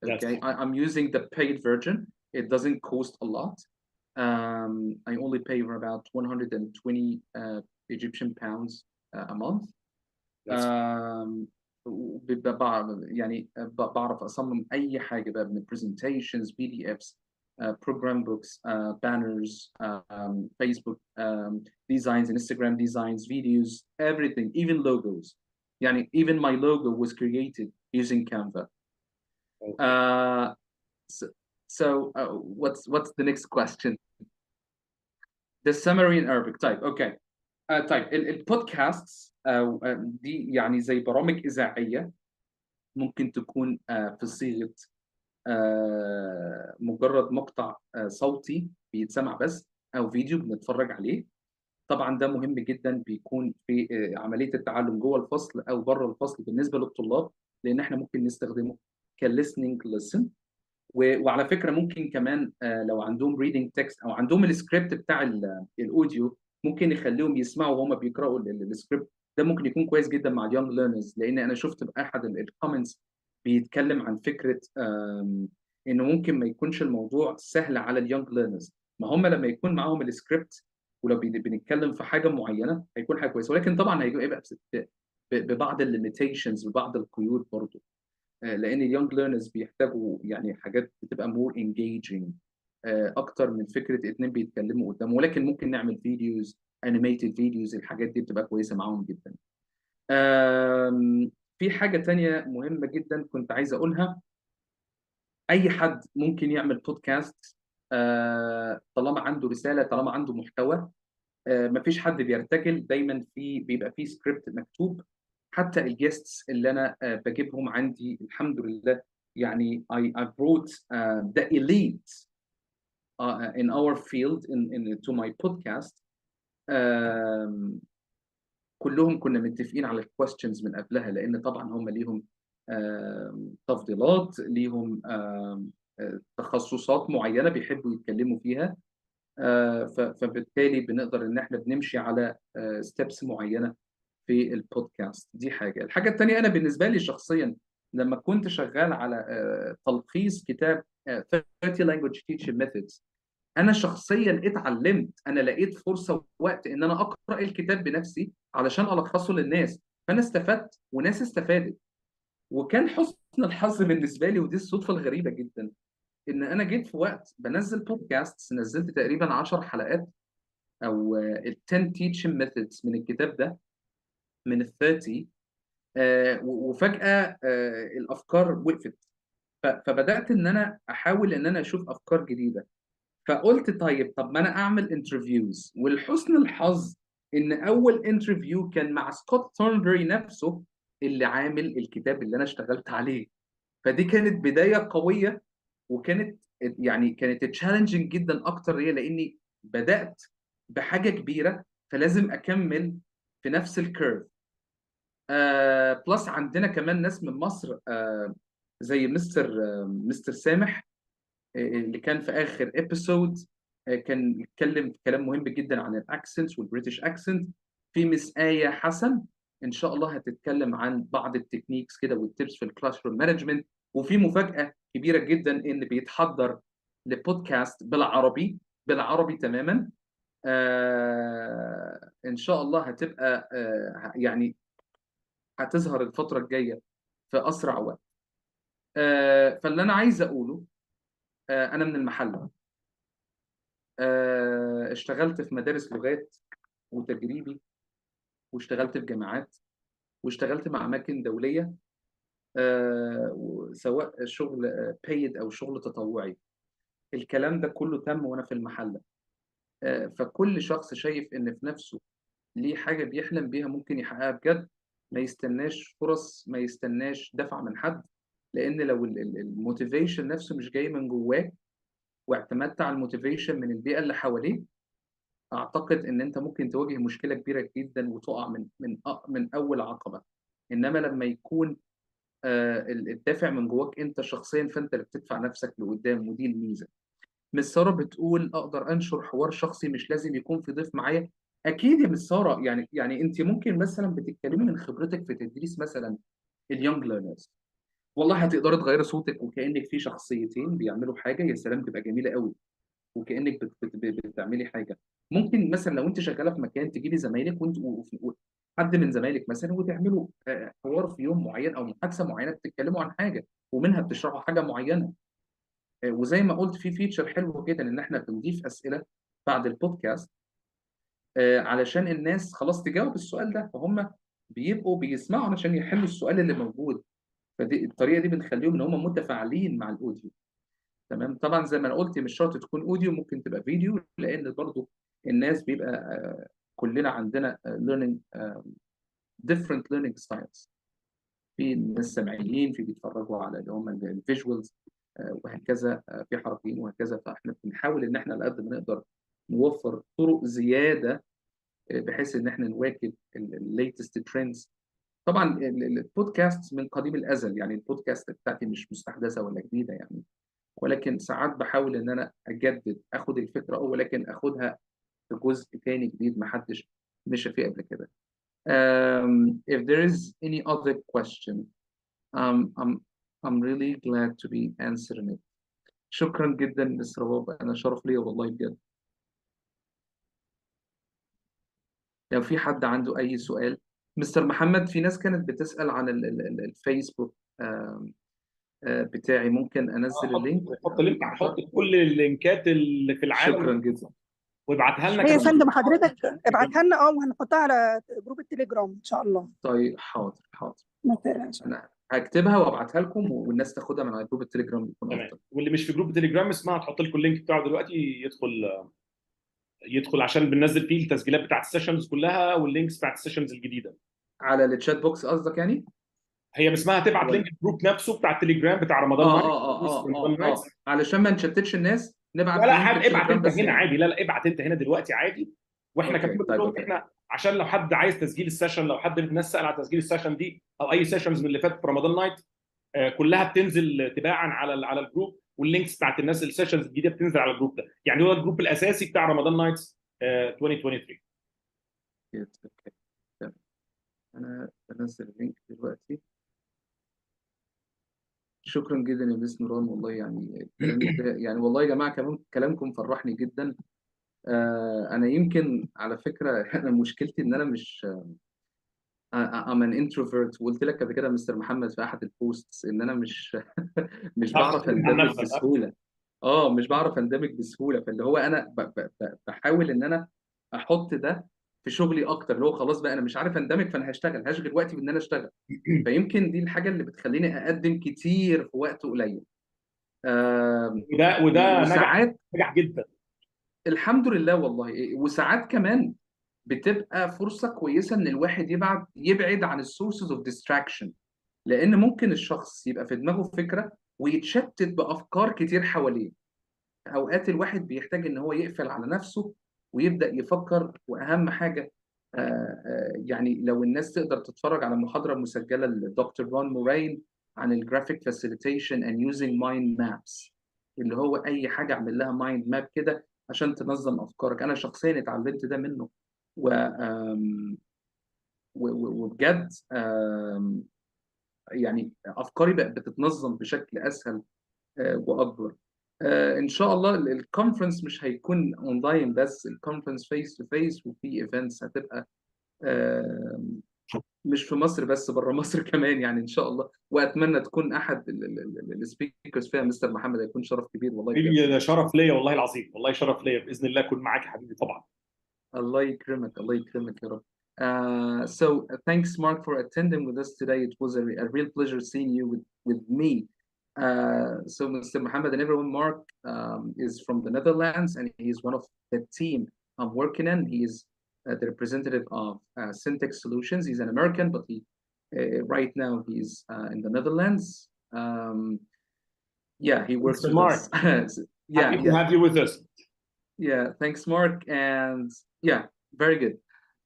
Okay, I'm using the paid version. It doesn't cost a lot. I only pay for about 120 Egyptian pounds a month. يعني بعرف أصمم أي حاجة بقى من presentations, PDFs, program books, banners, Facebook designs, Instagram designs, videos, everything, even logos. يعني even my logo was created using Canva. So, what's the next question? The summary in Arabic. طيب اوكي. طيب البودكاست دي يعني زي برامج إذاعية، ممكن تكون في صيغة مجرد مقطع صوتي بيتسمع بس، أو فيديو بنتفرج عليه. طبعا ده مهم جدا، بيكون في عملية التعلم جوه الفصل أو بره الفصل بالنسبة للطلاب، لأن احنا ممكن نستخدمه كlistening lesson. وعلى فكره ممكن كمان لو عندهم ريدنج تكست او عندهم السكريبت بتاع الاوديو، ممكن يخليهم يسمعوا وهم بيقراوا السكريبت. ده ممكن يكون كويس جدا مع اليونج ليرنرز، لان انا شفت باحد الكومنتس بيتكلم عن فكره انه ممكن ما يكونش الموضوع سهل على اليونج ليرنرز. ما هم لما يكون معاهم السكريبت ولو بنتكلم في حاجه معينه هيكون حاجه كويسه، ولكن طبعا هيبقى ببعض الليميتيشنز وبعض القيود برضه، لان اليونج ليرنرز بيحتاجوا يعني حاجات بتبقى مور انجيجنج اكتر من فكره اتنين بيتكلموا قدام. ولكن ممكن نعمل فيديوز، انيميتد فيديوز، الحاجات دي بتبقى كويسه معاهم جدا. في حاجه تانية مهمه جدا كنت عايز اقولها. اي حد ممكن يعمل بودكاست طالما عنده رساله، طالما عنده محتوى. مفيش حد بيرتجل، دايما بيبقى فيه سكريبت مكتوب. حتى الجيستس اللي انا بجيبهم عندي الحمد لله، يعني I brought the elite in our field to my podcast. um, كلهم كنا متفقين على الكويستشنز من قبلها، لان طبعا هم ليهم تفضيلات، ليهم تخصصات معينه بيحبوا يتكلموا فيها. فبالتالي بنقدر ان احنا بنمشي على ستيبس معينه في البودكاست. دي حاجه. الحاجه الثانيه، انا بالنسبه لي شخصيا لما كنت شغال على تلخيص كتاب 30 language teaching methods، انا شخصيا اتعلمت، انا لقيت فرصه ووقت ان انا اقرا الكتاب بنفسي علشان الخصه للناس، فانا استفدت وناس استفادت. وكان حسن الحظ بالنسبه لي، ودي الصدفه الغريبه جدا، ان انا جيت في وقت بنزل بودكاست، نزلت تقريبا 10 حلقات او ال 10 teaching methods من الكتاب ده، من ال 30. وفجأة الافكار وقفت. فبدأت ان انا احاول ان انا اشوف افكار جديدة. فقلت طب ما انا اعمل انترفيوز. ولحسن الحظ ان اول انترفيو كان مع سكوت ثورنبري نفسه، اللي عامل الكتاب اللي انا اشتغلت عليه. فدي كانت بداية قوية، وكانت يعني كانت تشالنجينج جدا اكتر ليا، لاني بدات بحاجه كبيره فلازم اكمل في نفس الكيرف. بلس عندنا كمان ناس من مصر، زي مستر سامح، اللي كان في اخر ابيسود كان يتكلم كلام مهم جدا عن الاكسنت والبريتش اكسنت. في مس آية حسن ان شاء الله هتتكلم عن بعض التكنيكس كده والتيبس في الكلاس روم مانجمنت. وفي مفاجأة كبيرة جدا ان بيتحضر لبودكاست بالعربي، بالعربي تماما. ان شاء الله هتبقى يعني هتظهر الفترة الجاية في اسرع وقت. فاللي انا عايز اقوله، انا من المحله، اشتغلت في مدارس لغات وتجريبي، واشتغلت في جامعات، واشتغلت مع أماكن دولية، سواء شغل paid أو شغل تطوعي. الكلام ده كله تم وأنا في المحلة. فكل شخص شايف إن في نفسه ليه حاجة بيحلم بيها ممكن يحققها بجد، ما يستناش فرص، ما يستناش دفع من حد. لأن لو الموتيفيشن نفسه مش جاي من جواك، واعتمدت على الموتيفيشن من البيئة اللي حواليك، اعتقد ان انت ممكن تواجه مشكله كبيره جدا وتقع من اول عقبه. انما لما يكون الدافع من جواك انت شخصيا، فانت اللي بتدفع نفسك لقدام، ودي الميزه. مس ساره بتقول اقدر انشر حوار شخصي، مش لازم يكون في ضيف معايا. اكيد يا مس ساره، يعني انت ممكن مثلا بتتكلمي من خبرتك في تدريس مثلا اليونج ليرنرز، والله هتقدري تغيري صوتك وكانك في شخصيتين بيعملوا حاجه، يا سلام تبقى جميله قوي، وكانك بتعملي حاجه. ممكن مثلا لو انت شغاله في مكان تجيبي زمايلك وانت حد من زمايلك مثلا، وتعملوا حوار في يوم معين او محادثه معينه بتتكلموا عن حاجه، ومنها بتشرحوا حاجه معينه. وزي ما قلت في فيتشر حلو جدا ان احنا بنضيف اسئله بعد البودكاست، علشان الناس خلاص تجاوب السؤال ده، فهم بيبقوا بيسمعوا عشان يحلوا السؤال اللي موجود. فدي الطريقه دي بنخليهم ان هم متفاعلين مع الاوديو. تمام. طبعا زي ما انا قلت مش شرط تكون اوديو، ممكن تبقى فيديو، لان برضو الناس بيبقى كلنا عندنا learning different learning styles. في ناس سمعيين، في بيتفرجوا على اللي هم الفيجوالز وهكذا، في حركيين وهكذا. فاحنا بنحاول ان احنا على قد ما نقدر نوفر طرق زياده بحيث ان احنا نواكب الليتست ترندز. طبعا البودكاست من قديم الازل، يعني البودكاست بتاعتي مش مستحدثه ولا جديده يعني، ولكن ساعات بحاول ان انا اجدد، اخد الفكره ولكن اخدها في جزء تاني جديد ما حدش مشى فيه قبل كده. If there is any other question, um, I'm I'm really glad to be answering it. شكرا جدا مستر روب، انا شرف ليا والله بجد. لو في حد عنده اي سؤال. مستر محمد، في ناس كانت بتسأل عن الفيسبوك بتاعي، ممكن انزل حط اللينك حط لينك، حط اقدر؟ كل اللينكات اللي في العالم شكرا جدا. وابعتها لنا هي يا كمان. فندم حضرتك ابعتها لنا، وهنحطها على جروب التليجرام ان شاء الله. طيب حاضر حاضر، ما تقلقش. انا هكتبها وابعتها لكم والناس تاخدها من على جروب التليجرام، يكون تمام. افضل. واللي مش في جروب التليجرام اسمها، تحط لكم اللينك بتاعه دلوقتي، يدخل عشان بننزل فيه التسجيلات بتاعت السيشنز كلها واللينكس بتاعت السيشنز الجديده. على التشات بوكس قصدك يعني؟ هي اسمها تبعت ولا لينك الجروب نفسه بتاع التليجرام بتاع رمضان اه نايت. اه اه اه رمضان اه نايت. اه علشان ما نشتتش الناس، لا نبعت لا لينك ابعت التليجرام انت بس هنا يعني. عادي، لا ابعت انت هنا دلوقتي عادي. واحنا كمان اوكي بنقول طيب لهم اوكي. احنا عشان لو حد عايز تسجيل السيشن، لو حد من الناس سال على تسجيل السيشن دي او اي سيشنز من اللي فاتت في رمضان نايت، كلها بتنزل تباعا على الجروب، واللينكس بتاعت الناس السيشنز الجديده بتنزل على الجروب ده. يعني هو الجروب الاساسي بتاع رمضان نايتس 2023. اوكي تمام. انا بنزل اللينك دلوقتي. شكرا جدا يا مس نوران، والله يعني كلامك ده يعني والله يا جماعه كمان كلامكم فرحني جدا. انا يمكن على فكره انا مشكلتي ان انا مش I'm an introvert، وقلت لك قبل كده يا مستر محمد في احد البوستس ان انا مش مش تعرف بعرف تتكلم عن اندمج نفسك. بسهوله. اه مش بعرف اندمج بسهوله، فاللي هو انا بحاول ان انا احط ده في شغلي اكتر، اللي هو خلاص بقى انا مش عارف اندمج، فانا هشغل وقتي بان انا اشتغل. فيمكن دي الحاجه اللي بتخليني اقدم كتير في وقت قليل. وده نجح، وساعات نجح جدا. الحمد لله والله، وساعات كمان بتبقى فرصه كويسه ان الواحد يبعد عن السورسز اوف ديستراكشن، لان ممكن الشخص يبقى في دماغه فكره ويتشتت بافكار كتير حواليه. اوقات الواحد بيحتاج ان هو يقفل على نفسه ويبدا يفكر. واهم حاجه يعني لو الناس تقدر تتفرج على محاضره مسجله للدكتور رون مورين عن الجرافيك فاسيليتيشن اند يوزنج مايند مابس، اللي هو اي حاجه اعمل لها مايند ماب كده عشان تنظم افكارك. انا شخصيا اتعلمت ده منه، و وبجد يعني افكاري بقت بتتنظم بشكل اسهل واكبر. ان شاء الله الكونفرنس مش هيكون اونلاين بس، الكونفرنس فيس تو فيس، وفي ايفنتس هتبقى آه، مش في مصر بس، بره مصر كمان يعني ان شاء الله. واتمنى تكون احد السبيكرز فيها مستر محمد، هيكون شرف كبير والله بجد. حبيبي ده شرف ليا والله العظيم، والله شرف ليا، باذن الله اكون معاك يا حبيبي طبعا. الله يكرمك الله يكرمك يا رب. So thanks Mark for attending with us today. It was a real pleasure seeing you with me. So Mr. Mohamed and everyone, Mark is from the Netherlands and he is one of the team I'm working in. He is the representative of Syntax Solutions. He's an American, but he right now he's in the Netherlands. Yeah, he works Mr. with us. Mark, Yeah, happy to yeah, have you with us. yeah. Thanks Mark, and yeah, very good.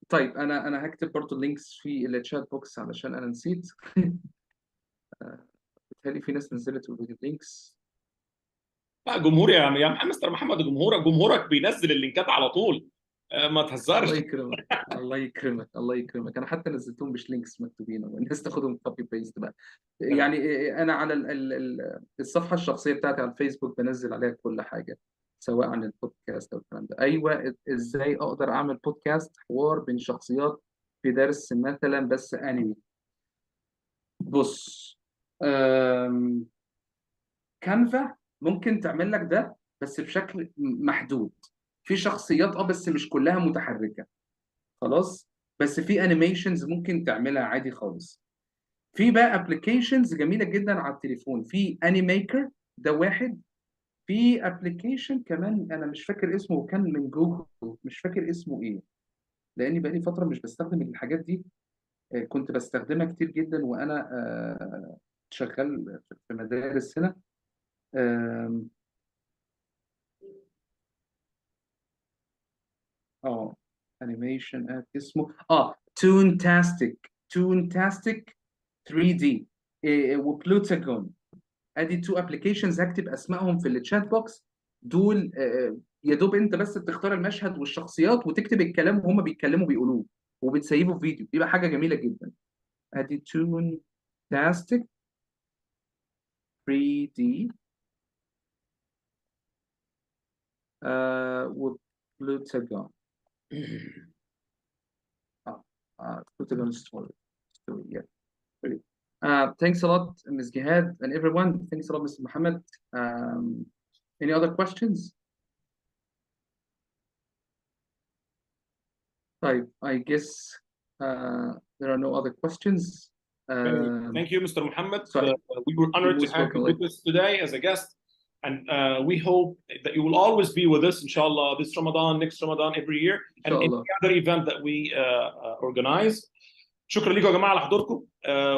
طيب انا هكتب برضو اللينكس في الشات بوكس علشان انا نسيت. بالتالي في ناس نزلت اللينكس. لا جمهور يا مستر محمد، جمهورك بينزل اللينكات على طول، ما الله تهزرش. يكرمك الله يكرمك الله يكرمك. انا حتى نزلتهم مش لينكس مكتوبين، والناس تاخدهم كوبي بيست بقى. تمام. يعني انا على الصفحه الشخصيه بتاعتي على الفيسبوك بنزل عليها كل حاجه، سواء عن البودكاست او الكلام ده. ايوه، ازاي اقدر اعمل بودكاست حوار بين شخصيات في درس مثلا بس انمي؟ بص، كانفا ممكن تعمل لك ده بس بشكل محدود. في شخصيات بس مش كلها متحركه خلاص، بس في انيميشنز ممكن تعملها عادي خالص. في بقى ابلكيشنز جميله جدا على التليفون، في انيميكر ده واحد، في ابلكيشن كمان انا مش فاكر اسمه، وكان من جوجل، مش فاكر اسمه ايه، لاني بقالي فتره مش بستخدم الحاجات دي. كنت بستخدمها كتير جدا وانا شغال في مدارس هنا. آم، اه انيميشن اب اسمه تونتاستيك 3 دي وبلوتاجون. ادي تو ابلكيشنز هكتب اسمائهم في الشات بوكس. دول يا دوب انت بس بتختار المشهد والشخصيات وتكتب الكلام وهم بيتكلموا بيقولوه، وبتسيبه في فيديو، بيبقى حاجه جميله جدا. ادي تونتاستيك 3 دي وبلوتاجون. Pentagon story. Yeah. Great. Thanks a lot, Ms. Gihad, and everyone. Thanks a lot, Mr. Mohammed. Any other questions? I guess there are no other questions. Thank you, Mr. Mohammed. So We were you're honored to most have you welcome. with us today as a guest. And we hope that you will always be with us, inshallah, this Ramadan, next Ramadan, every year, and any Inshallah. other event that we organize. شكرا لكم يا جماعه على حضوركم،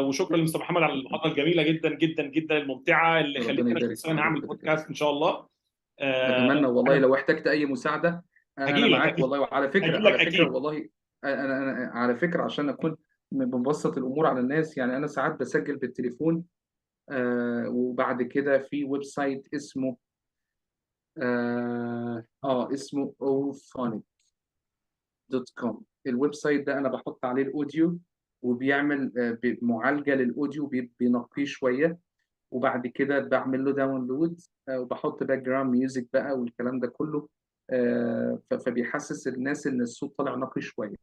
وشكرا لمستر محمد على المحاضره الجميله جدا جدا جدا الممتعه اللي ربنا خلتني انا يبارك شخصيا فيك هعمل ربنا يبارك. بودكاست ان شاء الله. اتمنى والله انا لو احتجت اي مساعده هجي انا لك معاك اكيد، والله. وعلى فكره هجي لك اكيد. والله أنا على فكره عشان اكون بنبسط الامور على الناس، يعني انا ساعات بسجل بالتليفون. وبعد كده في ويب سايت اسمه اسمه ophonic.com. الويب سايت ده انا بحط عليه الاوديو، وبيعمل معالجه للاوديو، بينقيه شويه، وبعد كده بعمل له داونلود، وبحط باك جراوند ميوزك بقى والكلام ده كله. فبيحسس الناس ان الصوت طالع نقي شويه.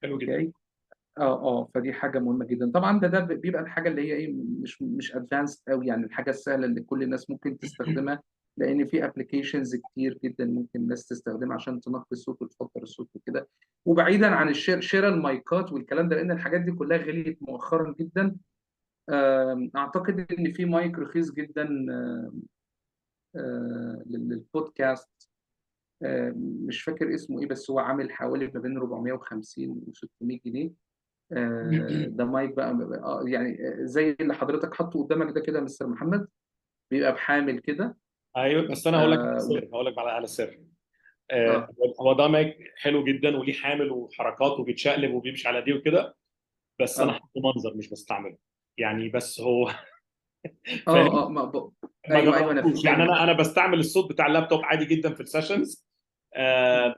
حلو جدا. اوكي. فدي حاجه مهمه جدا. طبعا ده بيبقى الحاجه اللي هي ايه، مش ادفانسد قوي، يعني الحاجه السهله اللي كل الناس ممكن تستخدمها، لان في ابلكيشنز كتير جدا ممكن الناس تستخدمها عشان تنقي الصوت وتفلتر الصوت وكده. وبعيدا عن شراء المايكات والكلام ده، لان الحاجات دي كلها غليت مؤخرا جدا. اعتقد ان في مايك رخيص جدا للبودكاست. مش فاكر اسمه ايه، بس هو عامل حوالي ما بين 450 و 600 جنيه. ده مايك بقى يعني زي اللي حضرتك حاطه قدامك ده كده يا مستر محمد، بيبقى بحامل كده. ايوه، بس انا هقول لك على و- سر، هقول لك على سر. اه هو ده مايك حلو جدا وليه حامل وحركات وبيتشقلب وبيمشي على دي وكده، بس انا اه حاطه منظر مش بستعمله يعني، بس هو فاهم. اه اه ما ايوه انا جربتوش يعني، فاهم. انا بستعمل الصوت بتاع اللابتوب عادي جدا في السيشنز.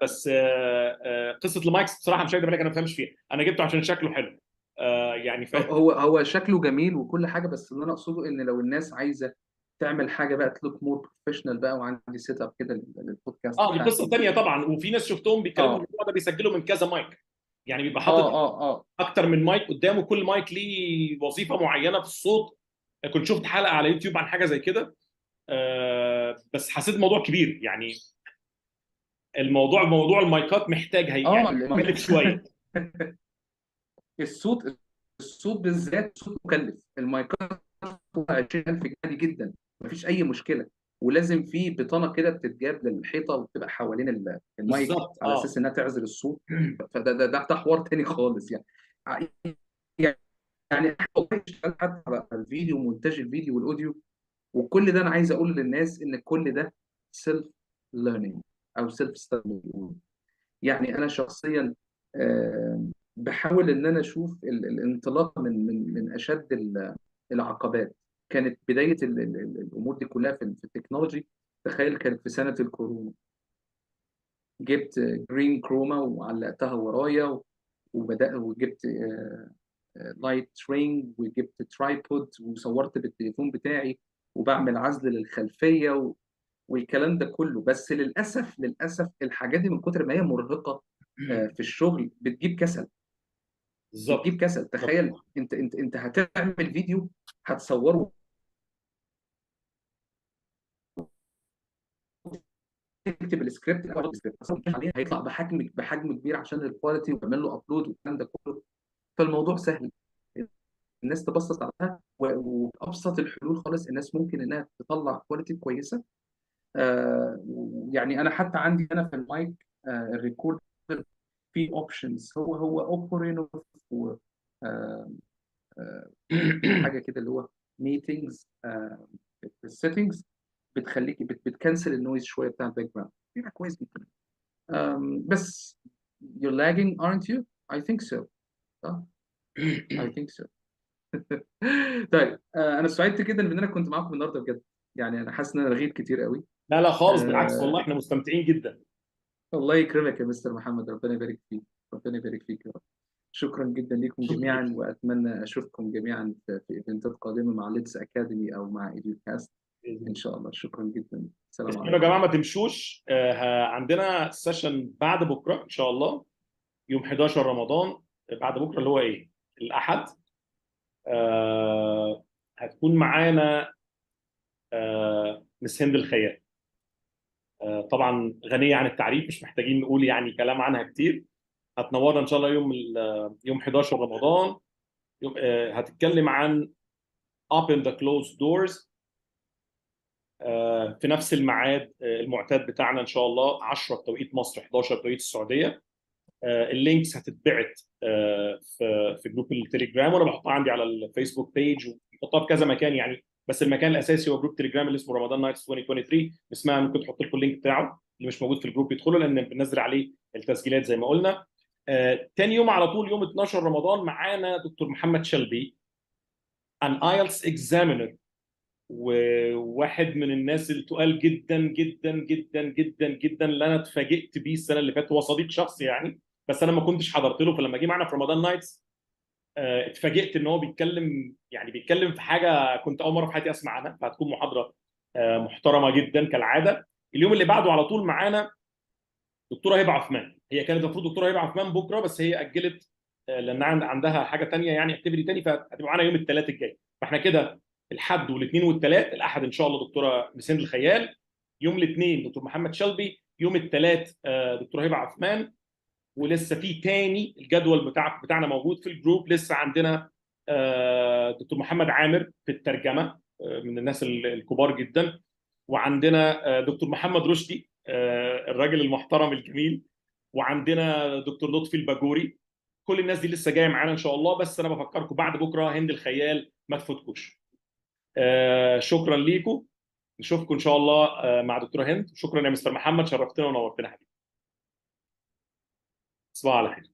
بس قصه المايكس بصراحه مش هكذب عليك، انا ما بفهمش فيها، انا جبته عشان شكله حلو. يعني فاهم. هو شكله جميل وكل حاجه، بس اللي انا اقصده ان لو الناس عايزه تعمل حاجه بقى تلوك مور بروفيشنال بقى، وعندي سيت اب كده للبودكاست اه دي قصه بتاعتي. ثانيه طبعا، وفي ناس شفتهم بيتكلموا في اه الموضوع ده بيسجلوا من كذا مايك، يعني بيبقى اه حاطط اه اه اكتر من مايك قدامه، كل مايك ليه وظيفه معينه في الصوت. كنت شفت حلقه على يوتيوب عن حاجه زي كده. بس حسيت الموضوع كبير يعني، موضوع المايكات محتاج يعني يعمل لك شويه. الصوت الصوت بالذات صوت مكلف. المايكات 20000 جنيه عادي جدا، مفيش اي مشكله. ولازم في بطانه كده بتتجاب للحيطه وبتبقى حوالين المايك بالظبط على اه. اساس انها تعزل الصوت. فده ده حوار تاني خالص يعني. يعني والله اشتغلت حتى على الفيديو ومونتاج الفيديو والاوديو، وكل ده انا عايز اقول للناس ان كل ده سيلف ليرنينج او سيلف ستادي. يعني انا شخصيا بحاول ان انا اشوف الانطلاق من اشد العقبات. كانت بدايه الامور دي كلها في التكنولوجي. تخيل كانت في سنه الكورونا، جبت جرين كروما وعلقتها ورايا، وبدات وجبت لايت رينج، وجبت ترايبود، وصورت بالتليفون بتاعي وبعمل عزل للخلفيه والكلام ده كله. بس للاسف الحاجات دي من كتر ما هي مرهقه في الشغل بتجيب كسل. بالظبط. تخيل انت هتعمل فيديو، هتصوره، تكتب السكريبت عليه، هيطلع بحجم كبير عشان الكواليتي، وتعمل له ابلود والكلام ده كله. فالموضوع سهل، الناس تبسط عليها، وابسط الحلول خالص الناس ممكن انها تطلع كواليتي كويسه يعني انا حتى عندي انا في المايك الريكورد في اوبشنز، هو اوبو رينو حاجه كده اللي هو ميتنجز في السيتنجز، بتخليك بتكنسل النويز شويه بتاع الباك جراوند، بيبقى كويس جدا. بس you're lagging aren't you? I think so. صح؟ I think so. طيب انا سعدت جدا ان انا كنت معاكم النهارده بجد، يعني انا حاسس ان انا رغيت كتير قوي. لا لا خالص، بالعكس والله احنا مستمتعين جدا. الله يكرمك يا مستر محمد، ربنا يبارك فيك، ربنا يبارك فيك يا رب. شكرا جدا لكم شكرا جميعا، لك. واتمنى اشوفكم جميعا في ايفنتات قادمه مع ليتس اكاديمي او مع ايديوكاست بإذن ان الله. شاء الله. شكرا جدا، السلام استنوا يا عليكم. جماعه ما تمشوش، عندنا سيشن بعد بكره ان شاء الله يوم 11 رمضان. بعد بكره اللي هو ايه؟ الاحد. هتكون معانا مس هند الخيال. طبعا غنيه عن التعريف، مش محتاجين نقول يعني كلام عنها كتير. هتنورنا ان شاء الله يوم 11 رمضان. هتتكلم عن open the closed doors في نفس الميعاد المعتاد بتاعنا ان شاء الله، 10 بتوقيت مصر، 11 بتوقيت السعوديه. اللينكس هتتبعت في جروب التليجرام، وانا بحطها عندي على الفيسبوك بيج، وبحطها في كذا مكان يعني. بس المكان الاساسي هو جروب تليجرام اللي اسمه رمضان نايتس 2023. اسمها ممكن تحط لكم اللينك بتاعه، اللي مش موجود في الجروب يدخلوا، لان بننزل عليه التسجيلات زي ما قلنا. تاني يوم على طول يوم 12 رمضان معانا دكتور محمد شلبي، an IELTS examiner، وواحد من الناس التقال جدا جدا جدا جدا جدا اللي انا اتفاجئت بيه السنه اللي فاتت. هو صديق شخصي يعني، بس انا ما كنتش حضرت له، فلما جه معانا في رمضان نايتس اتفاجئت ان هو بيتكلم في حاجه كنت اول مره في حياتي اسمع عنها. فهتكون محاضره محترمه جدا كالعاده. اليوم اللي بعده على طول معانا دكتوره هبه عثمان. هي كانت المفروض دكتوره هبه عثمان بكره، بس هي اجلت لان عندها حاجه ثانيه يعني، اكتيفيتي ثاني، فهتبقى معانا يوم الثلاث الجاي. فاحنا كده الحد والاثنين والثلاث. الاحد ان شاء الله دكتوره مسند الخيال، يوم الاثنين دكتور محمد شلبي، يوم الثلاث دكتوره هبه عثمان. ولسه في تاني الجدول بتاعنا موجود في الجروب. لسه عندنا دكتور محمد عامر في الترجمه، من الناس الكبار جدا. وعندنا دكتور محمد رشدي الراجل المحترم الجميل. وعندنا دكتور لطفي الباجوري. كل الناس دي لسه جايه معانا ان شاء الله. بس انا بفكركم بعد بكره هند الخيال ما تفوتكوش. شكرا ليكم. نشوفكم ان شاء الله مع دكتوره هند. شكرا يا مستر محمد، شرفتنا ونورتنا حبيبي. تصبحوا على خير.